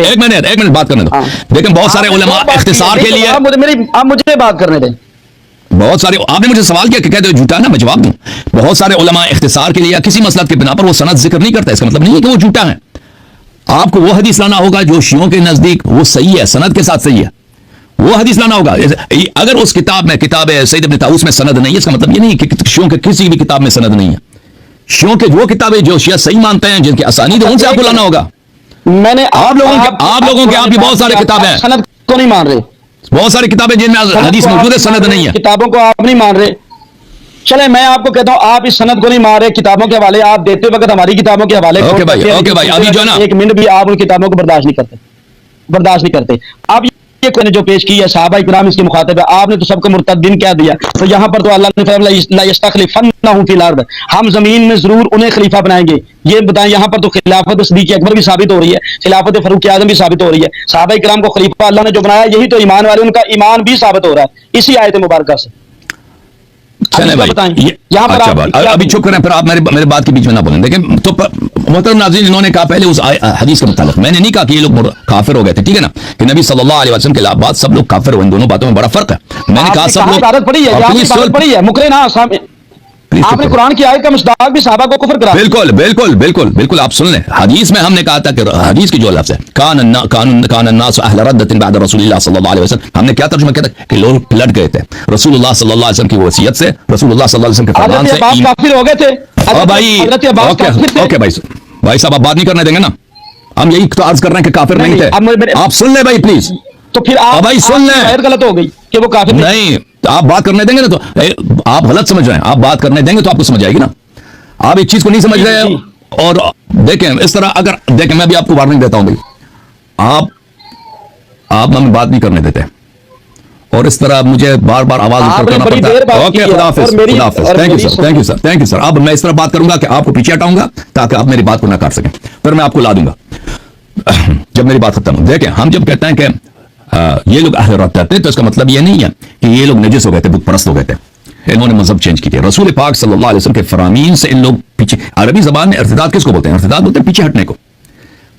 A: एक मिनट बात करने दो। लेकिन बहुत सारे उलमा इख्तिसार के लिए,
B: आप मुझे बात करने दें।
A: बहुत सारे, आपने मुझे सवाल किया कि कहते हो झूठा है ना, मैं जवाब दूं। बहुत सारे उलमा इख्तिसार के लिए या किसी मसलत के बिना पर वो सनद जिक्र नहीं करता, इसका मतलब नहीं है कि वो झूठा है। आपको वो हदीस लाना होगा जो शियों के नजदीक वो सही है, सनद के साथ सही है, वो हदीस लाना होगा। अगर उस किताब में, किताब सैयद इब्न ताऊस में सनद नहीं है, इसका मतलब ये नहीं कि शियों के किसी भी किताब में सनद नहीं है। शियों के वो किताबें जो शिया सही मानते हैं, जिनकी असानीद है, उनसे आपको लाना होगा।
B: मैंने
A: आप लोगों के आपकी बहुत सारी किताबें हैं,
B: सनद को नहीं मान रहे,
A: बहुत सारी किताबें जिनमें हदीस मौजूद है, सनद नहीं है।
B: किताबों को आप नहीं मान रहे, चले मैं आपको कहता हूं आप इस सनद को नहीं मान रहे, किताबों के हवाले आप देते वक्त हमारी किताबों के हवाले
A: ओके भाई अभी जो ना
B: एक मिनट भी आप उन किताबों को बर्दाश्त नहीं करते। आप ये कोई ने जो पेश की है, सहाबा इकराम इसके मुखातिब है, आपने तो सबको मुर्तद्दीन कह दिया। तो यहाँ पर तो अल्लाह ने फरमाया ला यस्तखलिफन्नहुम फिल अर्द, हम जमीन में जरूर उन्हें खलीफा बनाएंगे। ये बताएं, यहाँ पर तो खिलाफत सिद्दीक़ अकबर भी साबित हो रही है, खिलाफत फारूक आज़म भी साबित हो रही है। सहाबा इकराम को खलीफा अल्लाह ने जो बनाया, यही तो ईमान वाले, उनका ईमान भी साबित हो रहा है इसी आयत मुबारका से।
A: चले भाई यहाँ पर अच्छा अभी चुप करें, फिर आप मेरे बात के बीच में ना बोलें। देखें तो मोहतरम नाज़रीन, इन्होंने कहा पहले उस हदीस के मुताबिक, मैंने नहीं कहा कि ये लोग काफिर हो गए थे, ठीक है ना, कि नबी सल्लल्लाहु अलैहि वसल्लम के बाद सब लोग काफिर हुए। इन दोनों बातों में बड़ा फर्क है। मैंने कहा सब लोग
B: पढ़ी है मुकरे ना, आपने कुरान की आयत का मुस्ताक भी सहाबा को कुफर करा।
A: बिल्कुल आप सुन लें। हदीस में हमने कहा था कि हदीस की जो लफ्ज़ है कान अन्नास अहल रद्दतिन बाद रसूलुल्लाह सल्लल्लाहु अलैहि वसल्लम, हमने क्या तर्जुमा किया था कि लोग पलट गए थे रसूलुल्लाह सल्लल्लाहु अलैहि वसल्म की वसीयत से, रसूलुल्लाह सल्लल्लाहु अलैहि वसल्म के फरमान से
B: काफिर हो गए थे।
A: ओके भाई साहब, आप बात नहीं करने देंगे ना, हम यही तो अर्ज कर रहे हैं कि काफिर नहीं थे। आप सुन ले भाई प्लीज,
B: तो फिर आप
A: भाई सुन ले,
B: गलत हो गई कि वो काफिर
A: नहीं। आप बात करने देंगे ना, तो आप गलत समझ रहे हैं। आप बात करने देंगे तो आपको समझ आएगी ना। आप इस चीज को नहीं समझ रहे हैं। और देखें इस तरह, अगर देखें मैं भी आपको वार्निंग देता हूं भाई, आप हमें बात नहीं करने देते और इस तरह मुझे बार बार आवाज ऊपर करना पड़ता है। ओके, खुदा हाफिज, थैंक यू सर। अब मैं इस तरह बात करूंगा कि आपको पीछे हटाऊंगा ताकि आप मेरी बात को ना काट सकें, फिर मैं आपको ला दूंगा जब मेरी बात खत्म हो। देखें, हम जब कहते हैं कि ये लोग अहले रद्द करते हैं, तो इसका मतलब ये नहीं है कि ये लोग नजिस हो गए थे, बुत परस्त हो गए थे, इन्होंने मजहब चेंज की थी। रसूल पाक सल्लल्लाहु अलैहि वसल्लम के फरामीन से इन लोग पीछे, अरबी जबान में इर्तिदाद किसको बोलते हैं? इर्तिदाद बोलते हैं पीछे हटने को।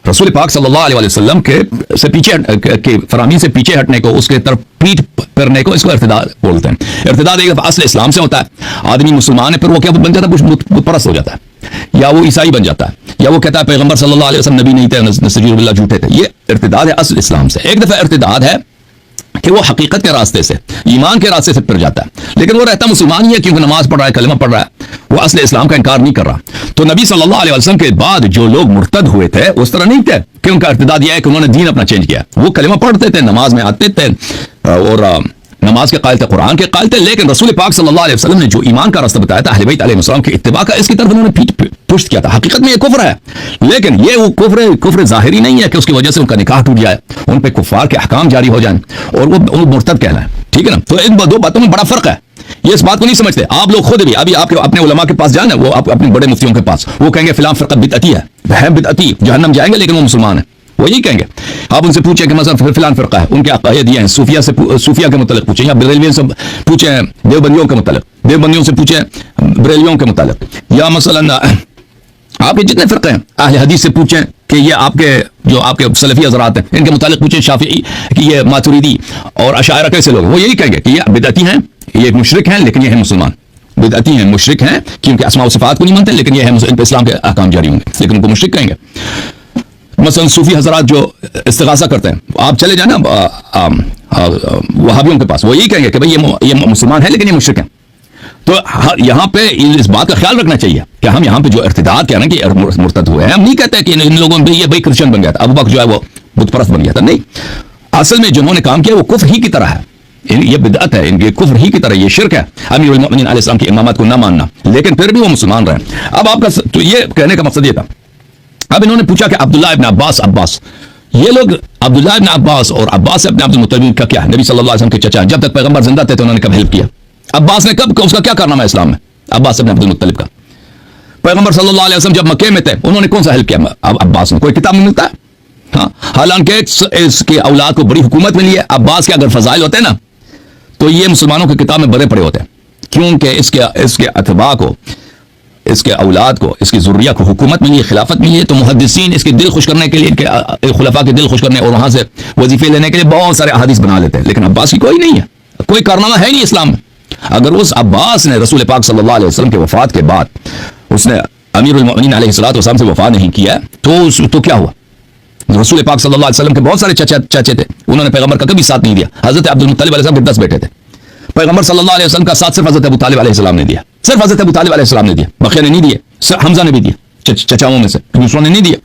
A: रसूल पाक सल्लल्लाहु अलैहि वसल्लम के पीछे के फरामीन से पीछे हटने को, उसके तरफ पीठ करने को, इसको इर्तिदाद बोलते हैं। इर्तिदाद एक असल इस्लाम से होता है। आदमी मुसलमान है, फिर वो क्या बन जाता है? बुत परस्त हो जाता है, या वो ईसाई बन जाता है, या वो कहता है पैगंबर सल्लल्लाहु अलैहि वसल्लम नबी नहीं थे, नस्जुबिल्लाह झूठे थे। ये इर्तिदाद है असल इस्लाम से। एक दफा इर्तिदाद है कि वो हकीकत के रास्ते से, ईमान के रास्ते से फिर जाता है, लेकिन वो रहता मुसलमान ही है, क्योंकि नमाज पढ़ रहा है, कलमा पढ़ रहा है, वो असल इस्लाम का इनकार नहीं कर रहा। तो नबी सल्लल्लाहु अलैहि वसल्लम के बाद जो लोग मुर्तद हुए थे उस तरह नहीं थे कि उनका इर्तिदाद यह है कि उन्होंने दीन अपना चेंज किया। वो कलमा पढ़ते थे, नमाज में आते थे और नमाज के कायल थे, कुरान के कायल थे, लेकिन रसूल पाक सल्लल्लाहु अलैहि वसल्लम ने जो ईमान का रास्ता बताया था, अहले बैत अलैहिस्सलाम के इत्तिबा का, इसकी तरफ उन्होंने पीठ पुष्ट किया था। हकीकत में ये कुफ्र है, लेकिन ये वो कुफ्र ज़ाहिरी नहीं है कि उसकी वजह से उनका निकाह टूट जाए, उन पे कुफ्फार के अहकाम जारी हो जाए और वो मुर्तद कहना है, ठीक है ना। तो इन दो बातों में बड़ा फर्क है। ये इस बात को नहीं समझते आप लोग। खुद भी अभी आपके अपने उलमा के पास जाना, वो अपने बड़े मुफ्तियों के पास, वो कहेंगे फिलां फ़िरक़ा बिदअती है, बिदअती, जहन्नम जाएंगे लेकिन वो मुसलमान है। वो यही कहेंगे। आप उनसे पूछें कि मसलन फिलान फिरका है, उनके अकायद ये हैं, सूफिया के मुतालिक पूछें, या बरेलवियों से पूछें देवबंदियों के मुतालिक, देवबंदियों से पूछें बरेलवियों के मुतालिक, या मसलन आपके जितने फिरके हैं अहले हदीस से पूछें कि ये आपके जो आपके सलफी हज़रात हैं इनके मुतालिक पूछें शाफिई कि ये मातुरीदी और अशायरा कैसे लोग हैं, वो यही कहेंगे कि ये बिदअती हैं, ये मुशरिक हैं, लेकिन ये है मुसलमान। बिदअती हैं, मुशरिक हैं, क्योंकि अस्मा व सिफात को नहीं मानते, लेकिन ये है इन पर इस्लाम के अहकाम जारी होंगे, लेकिन उनको मुशरिक कहेंगे। मसलन सूफी हज़रात जो इस्तिगासा करते हैं, आप चले जाना वहाबियों के पास, वो यही कहेंगे कि भाई ये मुसलमान है लेकिन ये मुशरिक है। तो यहाँ पे इस बात का ख्याल रखना चाहिए कि हम यहाँ पे जो इर्तिदाद कह रहे हैं कि मुर्तद हुए हैं, हम नहीं कहते कि इन लोगों में ये भाई क्रिश्चियन बन गया था, अबू बकर जो है वो बुत परस्त बन गया था, नहीं। असल में जिन्होंने काम किया वो कुफ्र ही की तरह है, ये बिदअत है, इनके कुफ्र ही की तरह, ये शिर्क है अमीरुल मोमिनीन अलैहिस्सलाम की इमामत को ना मानना, लेकिन फिर भी वो मुसलमान रहे। अब आपका तो ये कहने का मकसद ये था। अब इन्होंने पूछा कि अब्दुल्लाह इब्न अब्बास, ये लोग अब्दुल्लाह इब्न अब्बास और अब्बास इब्न अब्दुल मुत्तलिब का क्या है? नबी सल्लल्लाहु अलैहि वसल्लम के चचा, जब तक पैगंबर जिंदा थे तो उन्होंने कब हेल्प किया? अब्बास ने कब, उसका क्या कारनामा है इस्लाम में? अब्बास इब्न अब्दुल मुत्तलिब का, पैगंबर सल्लल्लाहु अलैहि वसल्लम जब मक्के में थे उन्होंने कौन सा हेल्प किया? अब्बास ने, कोई किताब में मिलता है? हाँ, हालांकि इसके औलाद को बड़ी हुकूमत मिली है। अब्बास के अगर फजाइल होते ना तो ये मुसलमानों की किताब में बड़े पड़े होते हैं, क्योंकि इसके अतबा को, इसके औलाद को, इसकी ज़ुर्रिया को हुकूमत मिली है, खिलाफत मिली है, तो मुहद्दिसीन इसके दिल खुश करने के लिए, इनके खुलफा के दिल खुश करने और वहां से वजीफे लेने के लिए बहुत सारे अहादीस बना लेते हैं। लेकिन अब्बास की कोई नहीं है, कोई कारनामा है नहीं इस्लाम में। अगर उस अब्बास ने रसूल पाक सल्लल्लाहु अलैहि वसल्लम के वफात के बाद उसने अमीरुल मोमिनीन अलैहिस्सलातु वस्सलाम से वफा नहीं किया तो क्या हुआ? रसूल पाक सल्लल्लाहु अलैहि वसल्लम के बहुत सारे चाचे थे, उन्होंने पैगंबर का कभी साथ नहीं दिया। हजरत अब्दुल मुत्तलिब अलैहिस्सलाम के 10 बेटे थे, पैगंबर सल्लल्लाहु अलैहि वसल्लम का साथ सिर्फ हजरत अबू तालिब अलैहिस्सलाम ने दिया, सिर्फ हजरत अबू तालिब अलैहिस्सलाम ने दिया, बकिया ने नहीं दिया, हमजा ने भी दिया, चचाओं में से दूसरों ने नहीं दिया।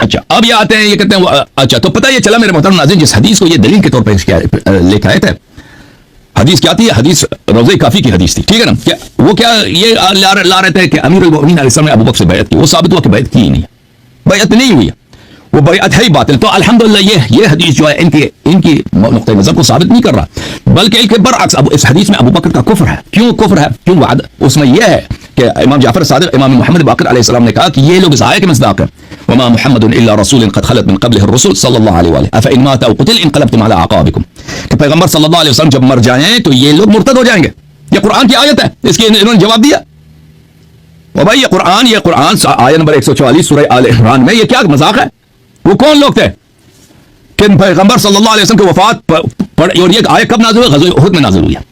A: अच्छा, अब ये आते हैं, ये कहते हैं अच्छा, तो पता ये चला मेरे मोहतरम नाज़रीन, जिस हदीस को ये दलील के तौर पर लेकर आए थे, हदीस क्या थी? हदीस रोज़े काफी की हदीस थी, ठीक है ना? क्या वो क्या ये ला रहे थे कि अमीरुल मोमिनीन अलैहिस्सलाम ने अबू बकर से बैत की, वो साबित हुआ कि बैत की ही नहीं है, बैत नहीं हुई है, वो बैत है ही बातिल। तो अल्हम्दुलिल्लाह ये हदीस जो है इनकी नुक्ते नज़र को साबित नहीं कर रहा, बल्कि इनके बरअक्स इस हदीस में अबू बकर का कुफ्र है। क्यों कुफ्र है? क्यों वाद उसमें यह है कि इमाम जाफर सादिक, इमाम मोहम्मद बाक़िर अलैहिस्सलाम ने कहा कि ये लोग इस आयत के मस्दाक़ हैं, वमा मुहम्मदुन इल्ला रसूलुन क़द ख़लत मिन क़ब्लिहि ar-रुसूल सल्लल्लाहु अलैहि वसल्लम अफ़इन माता अव क़ुतिल इनक़लबतुम अला अक़ाबिकुम, कि पैगंबर सल्लल्लाहु अलैहि वसल्लम जब मर जाएं तो ये लोग मुर्तद हो जाएंगे। ये कुरान की आयत है, इसके इन्होंने जवाब दिया। और भाई ये कुरान आयत नंबर 144 सूरह आल इमरान में, ये क्या मजाक है? वो कौन लोग थे कि पैगंबर सल्लल्लाहु अलैहि वसल्लम की वफात और ये आयत कब नाज़िल हुई? ग़ज़वा उहद में नाज़िल हुई है।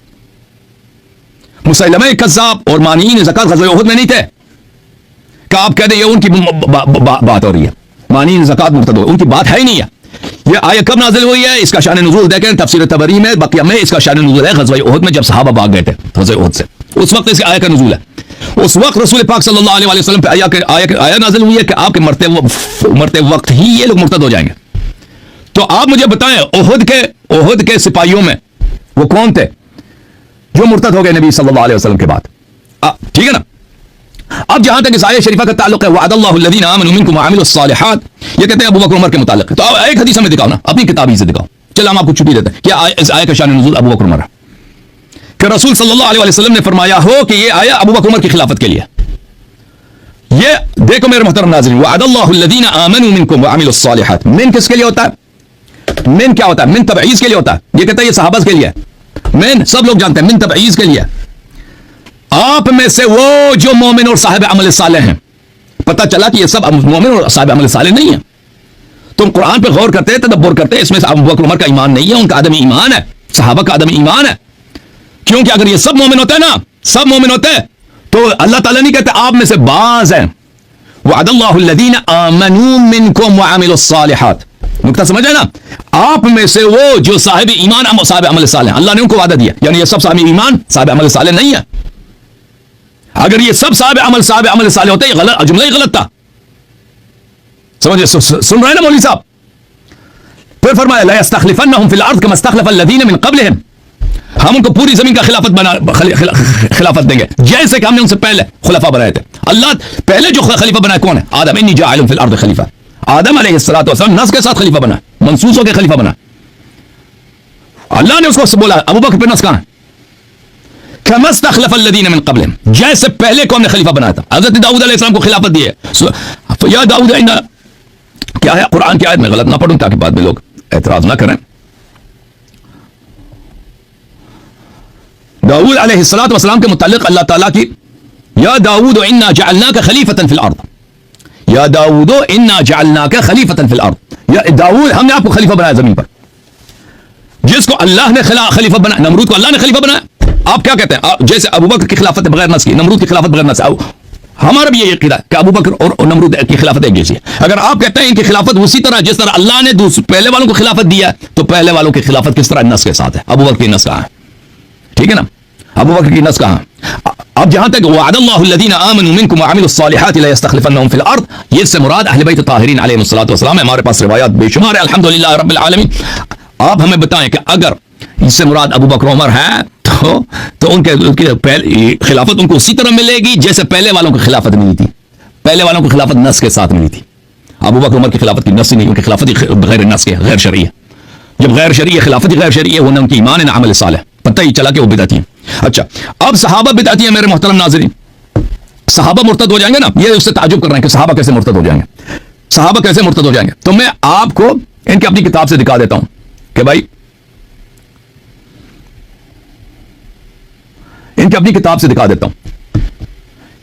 A: मुसैलमा कज़्ज़ाब और मानीन ज़कात ग़ज़वा उहद में नहीं थे। क्या आप कहते हैं ये उनकी बात हो रही है? मानीन ज़कात मुर्तद हो, उनकी बात है ही नहीं है। ये आयत कब नाज़िल हुई है? इसका शान नुज़ूल देखें तफसीर तबरी में, बकिया में इसका शान नुज़ूल है ग़ज़वा उहद में, जब सहाबा भाग गए थे ग़ज़वा उहद से, उस वक्त इसकी आयत का नुज़ूल है। उस वक्त रसूल पाक सल्लल्लाहु अलैहि वसल्लम पे आयत नाज़िल हुई है कि आपके मरते वक्त ही ये लोग मुर्तद हो जाएंगे। तो आप मुझे बताएं उहद के सिपाहियों में वो कौन थे जो मुर्तद हो गए नबी सल्लल्लाहु अलैहि वसल्लम के बाद? ठीक है ना? अब जहां तक इस आयत शरीफा का ताल्लुक है, वअदल्लाहु अल्लज़ीना आमनू मिनकुम व अमिलुस सालिहात, ये कहते हैं अबू बकर उमर के मुतालिक है। तो अब एक हदीस हमें दिखाओ ना, अपनी किताब ही से दिखाओ। चलो हम आपको छुट्टी देते हैं। क्या इस आयत का शान नुज़ूल अबू बकर उमर है कि रसूल सल्लल्लाहु अलैहि वसल्लम ने फरमाया हो कि ये आया अबू बकर उमर की खिलाफत के लिए? ये देखो मेरे मोहतरम नाज़रीन, वअदल्लाहु अल्लज़ीना आमनू मिनकुम व अमिलुस सालिहात, मिन किसके लिए होता है? मिन क्या होता है? मिन तबईज़ के लिए होता है। ये कहता है ये सहाबा के लिए, मिन सब लोग जानते हैं, मिन तबईज़ के लिए। आप में से वो जो मोमिन और साहिब अमल सालेह हैं, पता चला कि ये सब मोमिन और साहिब अमल सालेह नहीं है। तुम कुरान पे गौर करते हैं, तदब्बुर करते हैं, इसमें अबू बकर उमर का ईमान नहीं है, उनका आदमी ईमान है, सहाबा का आदमी ईमान है। क्योंकि अगर ये सब मोमिन होते हैं ना, सब मोमिन होते हैं, तो अल्लाह ताला नहीं कहते आप में से बाज हैं। वअदल्लाहु अल्लज़ीना आमनू मिनकुम व अमिलुस सालिहात, नुक्ता समझ है ना? आप में से वो जो साहिब ईमान और साहिब अमल सालेह, अल्लाह ने उनको वादा दिया, यानी ये सब साहिब ईमान साहिब अमल सालेह नहीं है। अगर ये सब साहिब अमल सालेह होते, ये गलत जुमला ही गलत था। समझे? सुन रहे हैं ना मौलवी साहब? फिर फरमाया ला यस्तखलिफन्नहुम फिल अर्द कमा इस्तखलफ़ अल्लज़ीना मिन क़ब्लिहिम, हम उनको पूरी जमीन का खिलाफत देंगे जैसे कि हमने उनसे पहले खुलफा बनाए थे। अल्लाह पहले जो खलीफा बनाया कौन है? आदम, इन्नी जाइलुन फिल अर्द खलीफा। आदम अलैहिस्सलातु वस्सलाम नस के साथ खलीफा बना, मनसूस होकर खलीफा बना। अल्लाह ने उसको बोला अबू बकर पे नस कहां है? कमा इस्तखलफ़ अल्लज़ीना मिन क़ब्लिहिम, जैसे पहले कौन ने खलीफा बनाया था? हज़रत दाऊद अलैहिस्सलाम को खिलाफत दी है, या दाऊद इन्ना क्या है कुरान की आयत में गलत ना पढ़ूं ताकि बाद में लोग एतराज ना करें। दाऊद अलैहिस्सलातु वस्सलाम के मुतालिक अल्लाह ताला की या दाऊद इन्ना जअलनाका खलीफतन फिल अर्द, या दाऊद इन्ना जअलनाका खलीफतन फिल अर्द, या दाऊद हमने आपको खलीफा बनाया जमीन पर। जिसको अल्लाह ने खलीफा बनाया, नमरूद को अल्लाह ने खलीफा बनाया। आप क्या कहते हैं? जैसे अबू बकर की खिलाफत बगैर नस की, नमरूद की खिलाफत बगैर नस, हमारा भी ये अकीदा है कि अबू बकर और नमरूद की खिलाफत एक जैसी है। अगर आप कहते हैं इनकी खिलाफत उसी तरह जिस तरह अल्लाह ने पहले वालों को खिलाफत दिया, तो पहले वालों की खिलाफत किस तरह नस के साथ है? अबू बकर की नस कहां है? ठीक है ना, अबू बकर की नस कहां? अब जहां तक वअदल्लाहु अल्लज़ीना आमनू मिनकुम व अमिलुस सालिहाति ला यस्तखलिफन्नहुम फिल अर्द, ये से मुराद अहले बैत ताहिरीन अलैहिस्सलातु वस्सलाम है। हमारे पास रिवायात बेशुमार है, अल्हम्दुलिल्लाह रब्बिल आलमीन। आप हमें बताएं कि अगर इससे मुराद अबू बकर उमर है तो उनके खिलाफत उनको उसी तरह मिलेगी जैसे पहले वालों को खिलाफत मिली थी। पहले वालों को खिलाफत नस के साथ मिली थी। अबू बकर उमर की खिलाफत की नस ही नहीं, उनकी खिलाफत गैर नस के, गैर शरई है। जब गैर शरई है, खिलाफत ही गैर शरई है, वो न उनकी ईमान है न अमल सालेह, पता ही चला कि वो बिदअती है। अच्छा, अब सहाबा बिदअती है मेरे मोहतरम नाज़रीन। सहाबा मुर्तद हो जाएंगे ना, ये उससे ताज्जुब कर रहे हैं कि सहाबा कैसे मुर्तद हो जाएंगे, सहाबा कैसे मुर्तद हो जाएंगे। तो मैं आपको इनकी अपनी किताब से दिखा देता हूं कि भाई इनकी अपनी किताब से दिखा देता हूं।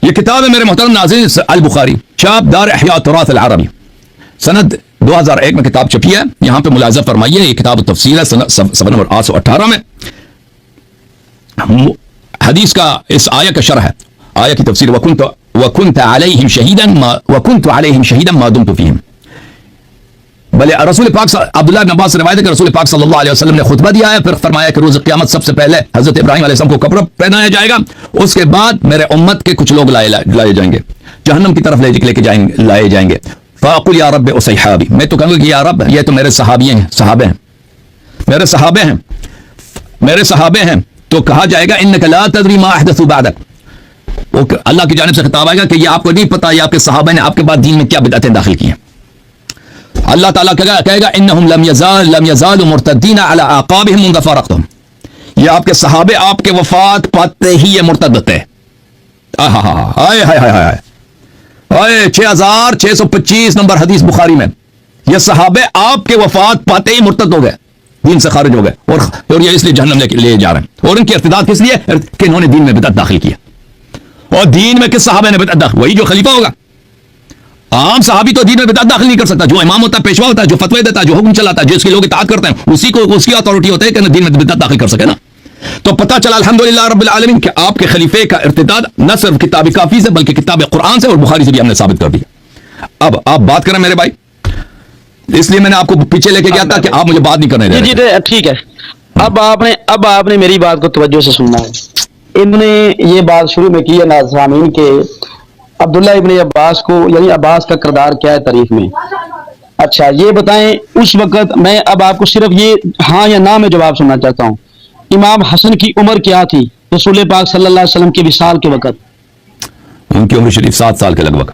A: यह किताब है मेरे मोहतरम नाज़रीन अल बुखारी, छाप दार इह्या तुराथ अल अरबी, सनद 2001 में किताब छपी है। यहां पे मुलाज़ा फरमाइए, ये किताब तफसील है, सफ़ा नंबर 818 में हदीस का इस आया का शरह है, आया की तफसीर। वकुन्त अलैहिम शहीदन मा दुम्तु फीहिम। भले रसूल पाक अब्दुल्लाह इब्न अब्बास से रिवायत है कि रसूल पाक सल्लल्लाहु अलैहि वसल्लम ने खुतबा दिया है, फिर फरमाया कि रोज़ क़यामत सबसे पहले हज़रत इब्राहीम अलैहिस्सलाम को कब्र पहनाया जाएगा, उसके बाद मेरे उम्मत के कुछ लोग लाए जाएंगे, जहन्नम की तरफ लेके लाए जाएंगे। फ़अक़ुल या रब्बि उसहाबी, मैं तो कहूँगा कि या रब, ये तो मेरे सहाबे हैं, मेरे सहाबे हैं। तो कहा जाएगा इन्नका ला तदरी मा अहदसु बअदक, वो अल्लाह की जानिब से खिताब आएगा कि ये आपको नहीं पता ये आपके सहाबा ने आपके बाद दीन में क्या बिदअतें दाखिल की हैं। अल्लाह ताला कहेगा इन्नहुम लम यज़ालु मुर्तद्दीना अला अक़ाबिहिम मुंज़ फ़रक़तहुम, ये आपके सहाबे आपके वफात पाते ही ये मुर्तद होते हैं। हाय हाय हाय हाय हाय, 6625 नंबर हदीस बुखारी में, ये सहाबे आपके वफात पाते ही मुर्तद हो गए, दीन से खारिज हो गए, और ये इसलिए जहन्नम ले जा रहे हैं। और इनकी इर्तिदाद किस लिए कि इन्होंने दीन में बिदअत दाखिल किया। और दीन में किस सहाबे ने बिदअत दाखिल? वही जो खलीफा होगा। आम सहाबी तो दीन में बिदअत दाखिल नहीं कर सकता। जो इमाम होता है, पेशवा होता है, जो फतवे देता है, जो हुक्म चलाता है, जिसके लोग इताअत करते हैं, उसी को उसकी अथॉरिटी होती है कि दीन में बिदअत दाखिल कर सके ना। तो पता चला अल्हम्दुलिल्लाह रब्बिल आलमीन कि आपके खलीफे का इर्तिदाद न सिर्फ किताब काफी से बल्कि किताब कुरान से और बुखारी से भी हमने साबित कर दिया। अब आप बात करें मेरे भाई, इसलिए मैंने आपको पीछे लेके गया था कि आप मुझे बात नहीं करने दे रहे।
B: जी ठीक है, अब आपने मेरी बात को तवज्जो से सुनना है। इन्होंने ये बात शुरू में की है नाज़रीन के अब्दुल्ला इब्न अब्बास को, यानी अब्बास का किरदार क्या है तारीख में। अच्छा ये बताएं उस वक्त, मैं अब आपको सिर्फ ये हाँ या ना में जवाब सुनना चाहता हूँ, इमाम हसन की उम्र क्या थी रसूल पाक सल्लल्लाहु अलैहि वसल्लम के विसाल के वक्त?
A: उनकी उम्र शरीफ 7 साल के लगभग,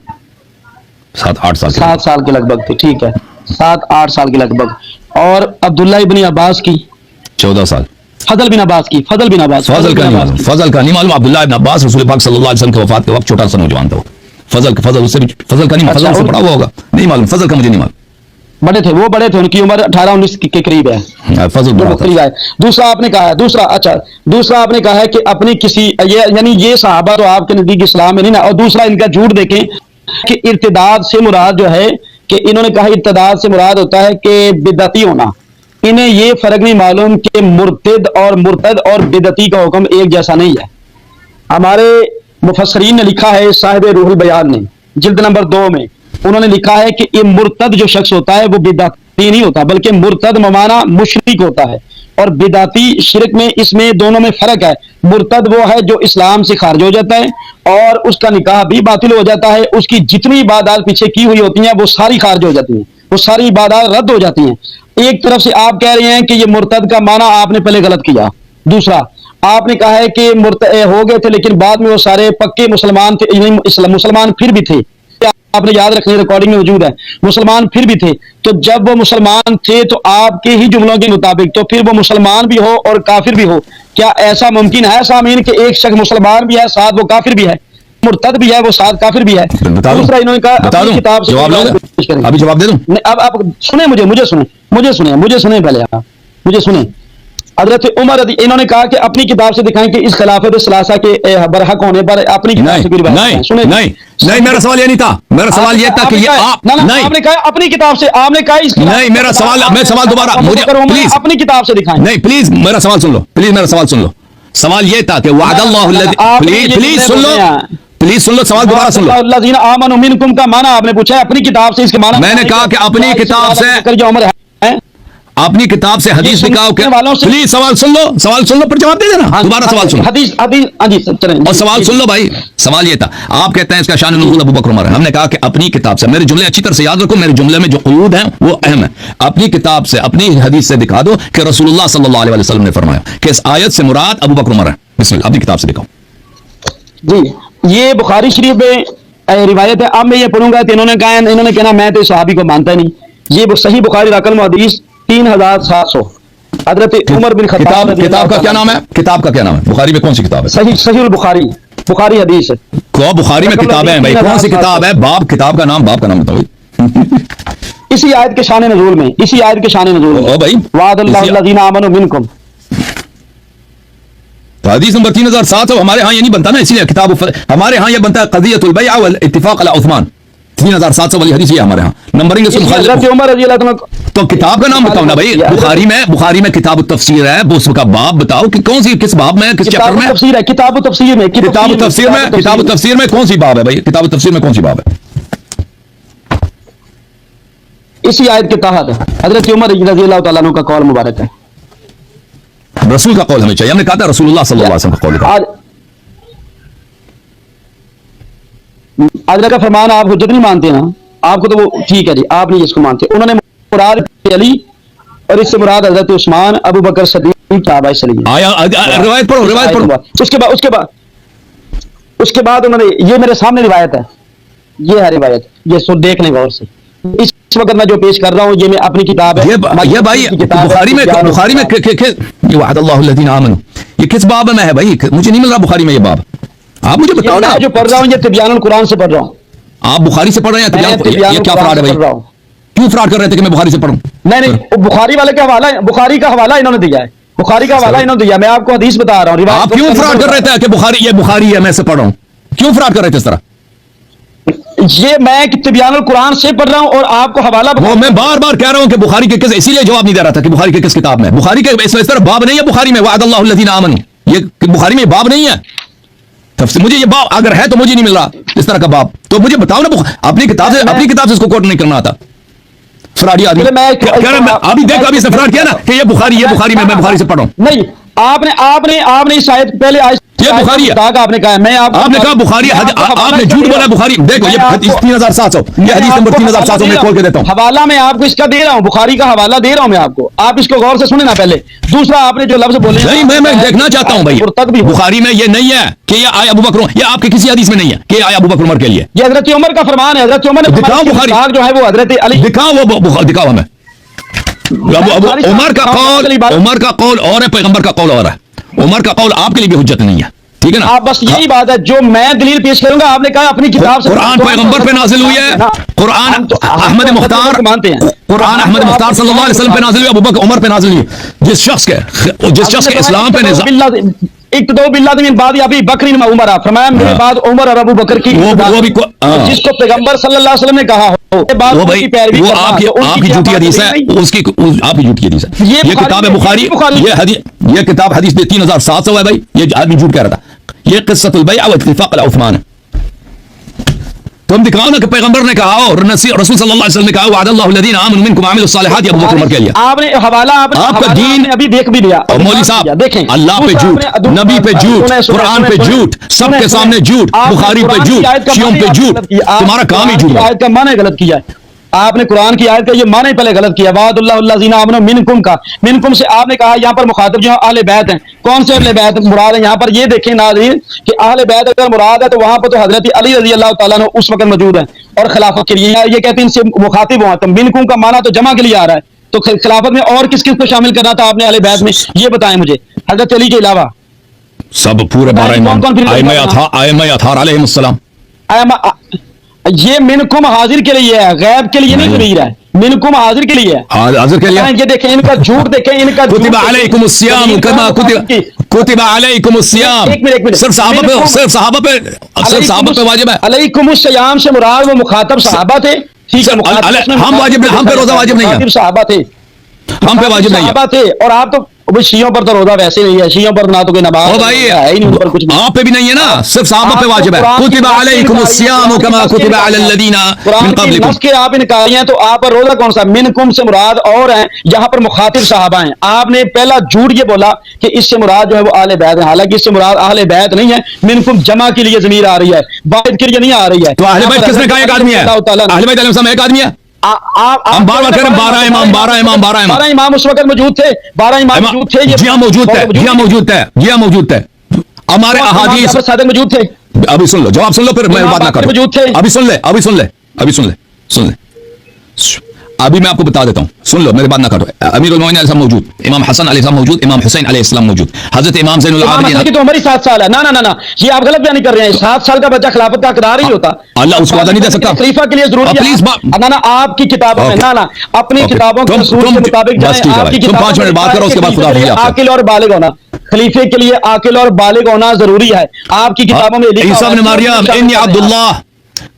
A: 7-8 साल
B: 7 साल के लगभग थी। ठीक है, 7-8 साल के लगभग। और अब्दुल्ला इब्न अब्बास की
A: 14 साल।
B: फजल बिन अब्बास
A: फजल का नहीं मालूम। अब्दुल्लाह इब्न अब्बास रसूल पाक सल्लल्लाहु अलैहि वसल्लम के वफात के वक्त छोटा सा नौजवान था। फजल उससे भी, फजल का नहीं, फजल से बड़ा हुआ होगा, नहीं मालूम, फजल का मुझे नहीं मालूम।
B: बड़े थे, उनकी उम्र 18-19 के करीब है।
A: फजल बड़ा है।
B: दूसरा आपने कहा है कि अपनी किसी यानी ये सहाबा तो आपके नजदीक इस्लाम में नहीं ना। और दूसरा इनका झूठ देखें कि इर्तिदाद से मुराद जो है कि इन्होंने कहा इर्तिदाद से मुराद होता है कि बिदअती होना। इन्हें ये फर्क नहीं मालूम कि मुर्तद और बिदअती का हुक्म एक जैसा नहीं है। हमारे मुफस्सरीन ने लिखा है, साहिब रूहुल बयान ने जिल्द नंबर 2 में उन्होंने लिखा है कि ये मुर्तद जो शख्स होता है वो बिदअती नहीं होता, बल्कि मुर्तद माना मुशरिक होता है, और बिदअती शिरक में, इसमें दोनों में फर्क है। मुर्तद वो है जो इस्लाम से खारिज हो जाता है और उसका निकाह भी बातिल हो जाता है, उसकी जितनी इबादत पीछे की हुई होती हैं वो सारी खारिज हो जाती हैं, वो सारी इबादत रद्द हो जाती हैं। एक तरफ से आप कह रहे हैं कि ये मुर्तद का माना आपने पहले गलत किया। दूसरा आपने कहा है कि हो गए थे लेकिन बाद में वो सारे पक्के मुसलमान थे, मुसलमान फिर भी थे। आपने याद रखने, रिकॉर्डिंग में मौजूद है, मुसलमान फिर भी थे। तो जब वो मुसलमान थे तो आपके ही जुमलों के मुताबिक तो फिर वो मुसलमान भी हो और काफिर भी हो। क्या ऐसा मुमकिन है सामीन कि एक शख्स मुसलमान भी है साथ वो काफिर भी है? मुर्तद भी है, वो साथ काफिर भी है।
A: बता दूं?
B: दूसरा इन्होंने कहा
A: बता
B: अपनी
A: दूं?
B: किताब से
A: जवाब लोगे?
B: पेश करेंगे।
A: अभी जवाब दे दूं?
B: नहीं, अब आप सुने, मुझे सुने पहले आप मुझे सुने। हजरत उमर इन्होंने कहा कि अपनी किताब से दिखाएं कि इस खिलाफत सलासा के बरहक होने पर अपनी किताब से रिवायत
A: नहीं
B: दिखाएं। सुने
A: नहीं, मेरा सवाल ये नहीं था। मेरा सवाल ये था कि ये आप नहीं,
B: आपने कहा अपनी किताब से, आपने कहा इस
A: नहीं, मेरा सवाल, मैं सवाल दोबारा, मुझे प्लीज
B: अपनी किताब से दिखाएं।
A: नहीं, प्लीज मेरा सवाल सुन लो, प्लीज मेरा सवाल सुन लो। सवाल ये था कि प्लीज सुन लो, प्लीज सुन लो, सवाल दोबारा सुन लो।
B: अल्लाज़ीना आमनु मिनकुम का माना आपने पूछा है, अपनी किताब से इसके माना
A: मैंने कहा कि अपनी किताब से,
B: जो उमर है,
A: अपनी किताब से हदीस दिखाओ के, प्लीज सवाल सुन लो, फिर जवाब दे देना। दोबारा सवाल सुन लो,
B: हदीस हदीस हाँ जी चलें।
A: और सवाल सुन लो भाई। सवाल ये था, आप कहते हैं इसका शान नुज़ूल अबू बकर उमर है। हमने कहा कि अपनी किताब से, मेरे जुमले अच्छी तरह से याद रखो, मेरे जुमले में जो क़ुयूद हैं वो अहम है। अपनी किताब से, अपनी हदीस से दिखा दो कि रसूलुल्लाह सल्लल्लाहु अलैहि वसल्लम ने फरमाया कि इस आयत से मुराद अबू बकर उमर है। बिस्मिल्लाह, अपनी किताब से दिखाओ।
B: जी, ये बुखारी शरीफ में रिवायत है। अब मैं ये पढ़ूंगा तो इन्होंने कहना मैं तो इस सहाबी को मानता ही नहीं। ये सही बुखारी रकम हदीस 3700 हजरत उमर बिन खत्ताब।
A: किताब का क्या नाम है? किताब का क्या नाम है? बुखारी में कौन सी किताब है?
B: सही बुखारी हदीस है।
A: बुखारी में किताबें हैं भाई, कौन सी किताब है? बाप, किताब का नाम, बाप का नाम बताओ।
B: इसी आयत के शान नज़ूल में, इसी आयत के शान नज़ूल में,
A: ओ भाई,
B: वादल्लाज़ीना आमनु मिनकुम।
A: तो हदीस नंबर 3700 हमारे यहाँ ये नहीं बनता ना, इसलिए किताब हमारे यहाँ ये बनता है क़ज़ियतुल बैअ वल इत्तिफ़ाक़ अला उस्मान। 3700 वाली हदीस ये हमारे यहाँ नंबरिंग। तो किताब का नाम बताओ ना भाई। बुखारी में किताब तफसीर है, उसका बाब बताओ कि कौन सी, किस बाब में, किस चैप्टर में
B: तफसीर है? किताब तफसीर में
A: कौन सी बाब है भाई? किताब तफसीर में कौन सी बाब है?
B: इसी आयत के तहत हजरत उमर रज़ियल्लाहु तआला अन्हु का कौल मुबारक है।
A: रसूल का कौल हमें चाहिए। हमने कहा था रसूलुल्लाह सल्लल्लाहु अलैहि वसल्लम का कौल है। आज का फरमान आप हुज्जत नहीं मानते ना, आपको तो वो ठीक है जी, आप नहीं इसको मानते। उन्होंने मुराद अली और इससे मुराद हजरत उस्मान, अबू बकर सिद्दीक, साहबा सलीम। रिवायत पढ़ो।
B: उसके बाद उन्होंने, ये मेरे सामने रिवायत है, ये है रिवायत, ये सुन देख लें गौर से। इस वक्त मैं जो पेश कर रहा हूँ ये मैं अपनी किताब है।
A: ये भाई बुखारी में ये वादल्लाहुल्लज़ीना आमनु, ये किस बाब में है भाई? मुझे नहीं मिल रहा बुखारी में ये बाब, आप मुझे बताओ ना।
B: जो पढ़ रहा हूँ ये तिब्यानुल कुरान से पढ़ रहा हूँ।
A: आप बुखारी से पढ़ रहे हैं? ये क्या फ्रॉड है भाई? क्यों फ्रॉड कर रहे थे कि मैं बुखारी से पढ़ूं?
B: नहीं, बुखारी वाले का हवाला, बुखारी का हवाला इन्होंने दिया है, बुखारी का हवाला इन्होंने दिया। मैं आपको हदीस बता रहा हूँ।
A: आप क्यों फ्रॉड कर रहे थे कि बुखारी है मैं से पढ़ रहा हूँ? क्यों फ्रॉड कर रहे थे इस तरह?
B: ये मैं तिब्यानुल कुरान से पढ़ रहा हूँ और आपको हवाला
A: मैं बार बार कह रहा हूँ कि बुखारी के किस, इसीलिए जवाब नहीं दे रहा था कि बुखारी के किस किताब में। बुखारी के इस तरह बाब नहीं है बुखारी में, वादल्लाहुल्लज़ीना आमनु, ये बुखारी में बाब नहीं है। मुझे ये बाब अगर है तो मुझे नहीं मिल रहा इस तरह का बाब, तो मुझे बताओ ना। अपनी किताब से इसको कोट नहीं करना था। फ्रॉडी आदमी अभी देखो, अभी से फ्रॉड किया ना कि ये बुखारी में मैं बुखारी से पढ़ूं।
B: नहीं, आपने शायद पहले
A: ये बुखारी है,
B: आपने कहा, मैं
A: आपने कहा बुखारी, आपने झूठ बोला बुखारी। देखो ये हदीस 3700, ये हदीस नंबर 3700 मैं खोल के देता हूं।
B: हवाला मैं आपको इसका दे रहा हूं, बुखारी का हवाला दे रहा हूं मैं आपको, आप इसको गौर से सुने ना पहले। दूसरा, आपने जो लफ्ज बोले
A: नहीं, मैं देखना चाहता हूं भाई, बुखारी में ये नहीं है कि ये आया अबू बकर, ये आपके किसी हदीस में नहीं है कि आया अबू बकर उमर के लिए।
B: ये हजरत उमर का फरमान है। हजरत उमर ने
A: दिखाओ बुखारी
B: जो है वो हजरत अली,
A: दिखाओ हमें। उमर का कौल और है, पैगंबर का कौल और है। उमर का कौल आपके लिए भी हुज्जत नहीं है, ठीक है ना?
B: आप बस यही बात है जो मैं दलील पेश करूंगा। आपने कहा अपनी किताब से,
A: कुरान पैगंबर पे नाजिल हुई है, कुरान अहमद मुख्तार
B: मानते हैं,
A: कुरान अहमद मुख्तार सल्लल्लाहु अलैहि वसल्लम पे नाजिल हुई, अबू बकर उमर पे नाजिल हुई। जिस शख्स के इस्लाम पे
B: एक दो बिल्ला बाद अभी बकरी उमर फरमाया मेरे बाद उमर और अबू बकर की, जिसको पैगंबर सल्लल्लाहु अलैहि वसल्लम ने कहा हो,
A: वो आपकी झूठी हदीस है, उसकी आपकी झूठी हदीस है। ये किताब है बुखारी, ये किताब हदीस 3700 है भाई। ये आदमी झूठ कह रहा था। ये क़िस्सतुल बैअ व इत्तिफ़ाक़ अला उस्मान है। तुम दिखाओ ना कि पैगंबर ने कहा और रसूल सल्लल्लाहु अलैहि वसल्लम ने कहा वादल्लाहुल्लज़ीना आमनु मिनकुम व अमिलुस सालिहात, अबू बकर उमर के लिए।
B: आपने हवाला
A: आपका दीन
B: अभी देख भी लिया।
A: मौलवी साहब, देखें, अल्लाह पे झूठ, नबी पे झूठ, कुरान पे झूठ, सबके सामने झूठ, बुखारी पे झूठ, शियों पे झूठ, तुम्हारा काम ही झूठ है।
B: आयत का माने गलत किया है आपने, कुरान की आयत का ये माने पहले गलत किया। वादल्लाहुल्लज़ीना आमनु मिनकुम का, मिनकुम से आपने कहा यहाँ पर मुखातिब जो अहले बैत हैं। कौन से अहले बैत मुराद है यहाँ पर? ये देखें नाज़रीन कि अहले बैत अगर मुराद है तो वहां पर तो हजरत अली रज़ियल्लाहु ताला अन्हु उस वक्त मौजूद है और खिलाफत के लिए ये कहते हैं इनसे मुखातिब हुआ। तो मिनकुम का माना तो जमा के लिए आ रहा है, तो खिलाफत में और किस किस को शामिल करना था आपने अहले बैत में, ये बताएं मुझे, हजरत अली के अलावा।
A: सब पूरे 12 इमाम आइम्मा अथार अलैहिमुस्सलाम।
B: ये मिनकुम हाजिर के लिए है, गैब के लिए नहीं ज़मीर है, मिनकुम हाजिर के लिए है।
A: हाजिर के लिए
B: ये देखें इनका झूठ, देखें इनका
A: कुतिबा अलैकुमुस्सियाम कमा कुतिबा अलैकुमुस्सियाम। सिर्फ सहाबा पे वाजिब है।
B: अलैकुमुस्सियाम से मुराद वो मुखातब सहाबा थे, ठीक है,
A: हम वाजिब, हम पे रोजा वाजिब नहीं है,
B: सहाबा थे,
A: हम पे वाजिब नहीं है।
B: थे। और आप तो शियों पर तो रोजा वैसे नहीं है, शियों पर ना तो कोई नमाज
A: ओ भाई
B: है ही नहीं, उन पर कुछ नहीं।
A: आप पे भी नहीं है ना, सिर्फ सहाबा पे वाजिब है। कुतिबा अलैकुमुस्सियाम कमा कुतिबा अलल्लज़ीना मिन क़ब्लिकुम।
B: के आप इनकारी हैं, तो आप पर रोजा कौन सा? मिनकुम से मुराद और हैं, यहाँ पर मुखातिब सहाबा हैं। आपने पहला झूठ ये बोला कि इससे मुराद जो है वो अहले बैत है, हालांकि इससे मुराद अहले बैत नहीं है। मिनकुम जमा के लिए ज़मीर आ रही है, वाहिद के लिए नहीं आ रही है।
A: तो अहले बैत किसने कहा? एक आदमी है, अहले बैत अलैहिस्सलाम एक आदमी है। हम बार बार कह रहे हैं 12 इमाम 12 इमाम 12 इमाम
B: 12 इमाम उस वक्त मौजूद थे, 12 इमाम मौजूद थे।
A: जी हाँ मौजूद थे, जी हाँ मौजूद थे, जी हाँ मौजूद थे। हमारे अहादीस
B: सादक मौजूद थे।
A: अभी सुन लो, जवाब सुन लो, फिर मैं बात ना करूं।
B: मौजूद थे।
A: अभी सुन ले, अभी सुन ले, अभी सुन ले, सुन ले। अभी मैं आपको बता देता हूं, सुन लो, मेरी बात ना करो। अमीरुल मोमिनीन अलैहिस्सलाम मौजूद, इमाम हसन अलैहिस्सलाम मौजूद, इमाम हुसैन अलैहिस्सलाम मौजूद, हजरत इमाम ज़ैनुल आबिदीन
B: की तो उम्र ही 7 साल है। ना ना ना ना, ये आप गलत बयान कर रहे हैं। 7 साल का बच्चा खिलाफत का हकदार ही होता।
A: अल्लाह उसको वादा नहीं दे सकता।
B: खलीफा के लिए जरूरी है।
A: प्लीज
B: ना ना, आपकी किताबों में, ना ना, अपनी किताबों के उसूल के मुताबिक जाएं। आपकी
A: तुम 5 मिनट बात करो, उसके बाद खुदा हाफिज़।
B: आकिल और बालिग होना, खलीफे के लिए आकिल और बालिग होना जरूरी है। आपकी किताबों में लिखा
A: ईसा इब्न मरियम इन्नी अब्दुल्लाह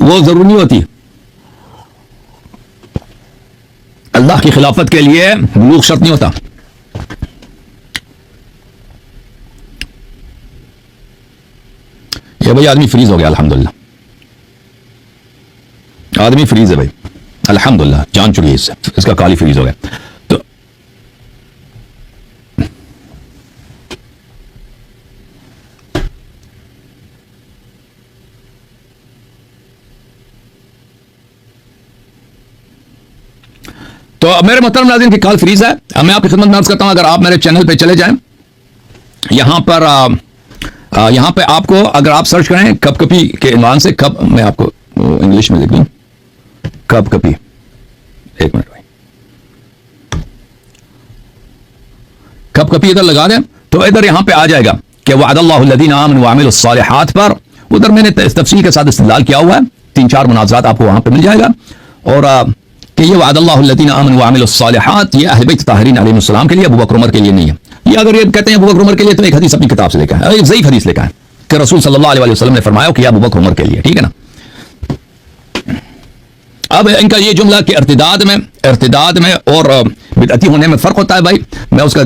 A: वो जरूरी नहीं होती। अल्लाह की खिलाफत के लिए बुलूग शर्त नहीं होता। ये भाई आदमी फ्रीज हो गया, अल्हम्दुलिल्लाह आदमी फ्रीज है भाई, अल्हम्दुलिल्लाह जान चुकी है इससे, इसका काली फ्रीज हो गया। तो मेरे मोहतरम नाज़रीन की कॉल फ्रीज है। मैं आपकी खिदमत में अर्ज करता हूं, अगर आप मेरे चैनल पे चले जाएं, यहां पे आपको अगर आप सर्च करें कप कपी के इनवान से, कप मैं आपको इंग्लिश में लिख दूं, कप कपी, एक मिनट भाई, कप कपी इधर लगा दें तो इधर यहां पे आ जाएगा कि वअदल्लाहुल्लज़ीना आमनू व अमिलुस सालिहात पर। उधर मैंने तफसील के साथ इस्तेदलाल किया हुआ है, 3-4 मुनाज़ात आपको वहां पे मिल जाएगा। और कि ये वअदल्लाहुल्लज़ीना आमनू व अमिलुस सालिहात ये अहले बैत ताहिरीन अलैहिमुस्सलाम के लिए, अबू बकर उमर के लिए नहीं है। ये अगर ये कहते हैं अबू बकर उमर के लिए, तो एक हदीस अपनी किताब से लेकर है, एक ज़ईफ़ हदीस लेकर है कि रसूल सल्लल्लाहु अलैहि वसल्लम ने फरमाया कि अबू बकर उमर के लिए, ठीक है ना। अब इनका ये जुमला कि इर्तिदाद में और बिदअती होने में फर्क होता है भाई, मैं उसका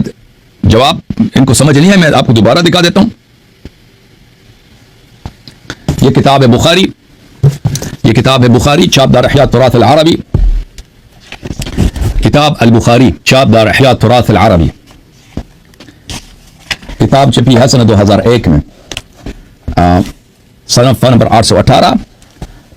A: जवाब इनको समझ नहीं है, मैं आपको दोबारा दिखा देता हूं। ये किताब है बुखारी, ये किताब है बुखारी, छापदार अहयात तुराथ अल अरबी, किताब अल बुखारी छापदार अहयात तुराथ अल अरबी, किताब छपी है सन 2001 में, सनफ़ नंबर 818,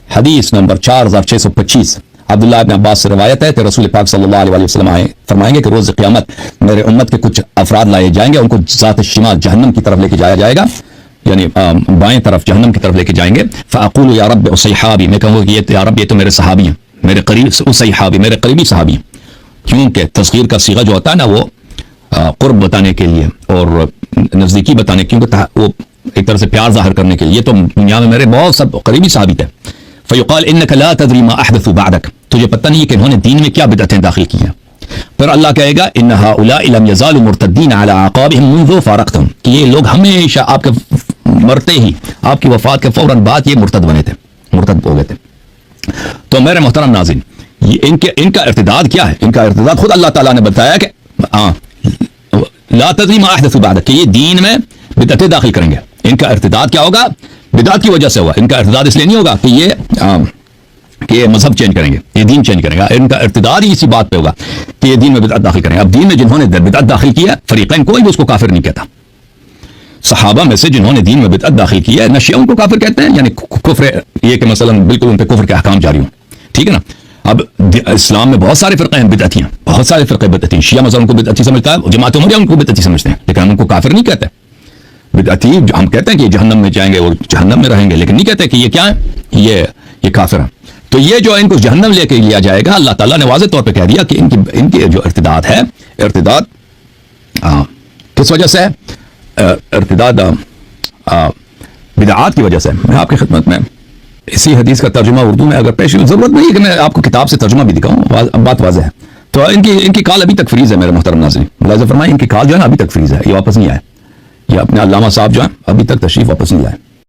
A: हदीस नंबर 4625। अब्दुल्लाह इब्न अब्बास से रवायत है कि रसूल पाक सल्लल्लाहु अलैहि वसल्लम फरमाएंगे कि रोज़ क़यामत मेरे उम्मत के कुछ अफराद लाए जाएंगे, उनको ज़ात शिमाल जहन्नम की तरफ लेके जाया जाएगा, यानी बाएं तरफ जहन्नम की तरफ लेके जाएंगे। फ़अक़ूलु या रब्बि उसैहाबी, मैं कहूँगा कि या रब ये तो मेरे सहाबी हैं, मेरे करीब उसैहाबी, मेरे करीबी सहाबी हैं। क्योंकि तस्गीर का सीगा जो होता है ना, वो क़ुर्ब बताने के लिए और नज़दीकी बताने, क्योंकि वो एक तरह से प्यार जाहिर करने के लिए, तो दुनिया में मेरे बहुत सब करीबी सहाबी थे। फ़युक़ाल इन्नका ला तदरी मा अहदसू बअदक, तुझे पता नहीं है कि इन्होंने दीन में क्या बिदअतें दाखिल की हैं। फिर अल्लाह कहेगा इन्न हाउलाइ लम यज़ालू मुर्तद्दीन अला अक़ाबिहिम मुन्ज़ु फ़ारक़तहुम, कि ये लोग हमेशा आपके मरते ही, आपकी वफ़ात के फौरन बाद ये मुर्तद बने थे, मुर्तद हो गए थे। तो मेरे मोहतरम नाज़रीन, ये इनका इर्तिदाद क्या है? इनका इर्तिदाद खुद अल्लाह ताला ने बताया कि ला तदरी मा अहदसू बअदक, कि ये दीन में बिदअतें दाखिल करेंगे। इनका इर्तिदाद क्या होगा? बिदअत की वजह से होगा। इनका इर्तिदाद इसलिए नहीं होगा कि ये मजहब चेंज करेंगे, ये दीन चेंज करेगा। इनका इर्तिदाद ही इसी बात पे होगा कि ये दीन में बिदअत दाखिल करेंगे। अब दीन में जिन्होंने बिदअत दाखिल की है, फरीक़ैन, कोई भी उसको काफिर नहीं कहता। सहाबा में से जिन्होंने दीन में बिदअत दाखिल की है, न शिया उनको काफिर कहते हैं, यानी कुफ्र ये कि मसलन बिल्कुल उन पे कुफ्र के अहकाम जारी हों, ठीक है ना। अब इस्लाम में बहुत सारे फ़िरक़े हैं बिदअतियाँ, बहुत सारे फ़िरक़े बिदअती। शिया मसलन उनको बिदअती समझता है, जमात उमरिया उनको बिदअती समझते हैं, लेकिन हम उनको काफिर नहीं कहते। बिदअती हम कहते हैं कि जहन्नम में जाएंगे और जहन्नम में रहेंगे, लेकिन नहीं कहते कि ये क्या है, ये काफिर है। तो ये जो इनको जहन्नम लेके लिया जाएगा, अल्लाह ताला ने वाज़ेह तौर पे कह दिया कि इनकी जो इर्तिदाद है, इर्तिदाद किस वजह से है? इर्तिदाद बिदआत की वजह से। मैं आपकी खिदमत में इसी हदीस का तर्जुमा उर्दू में अगर पेश, जरूरत नहीं है कि मैं आपको किताब से तर्जुमा भी दिखाऊं, बात वाज़ेह है। तो इनकी काल अभी तक फ्रीज है मेरे मोहतरम नाज़रीन, मुलाहिज़ा फरमाएं, इनकी काल जो है ना अभी तक फ्रीज है, ये वापस नहीं आए। ये अपने अल्लामा साहब जो है अभी तक तशरीफ वापस नहीं लाए।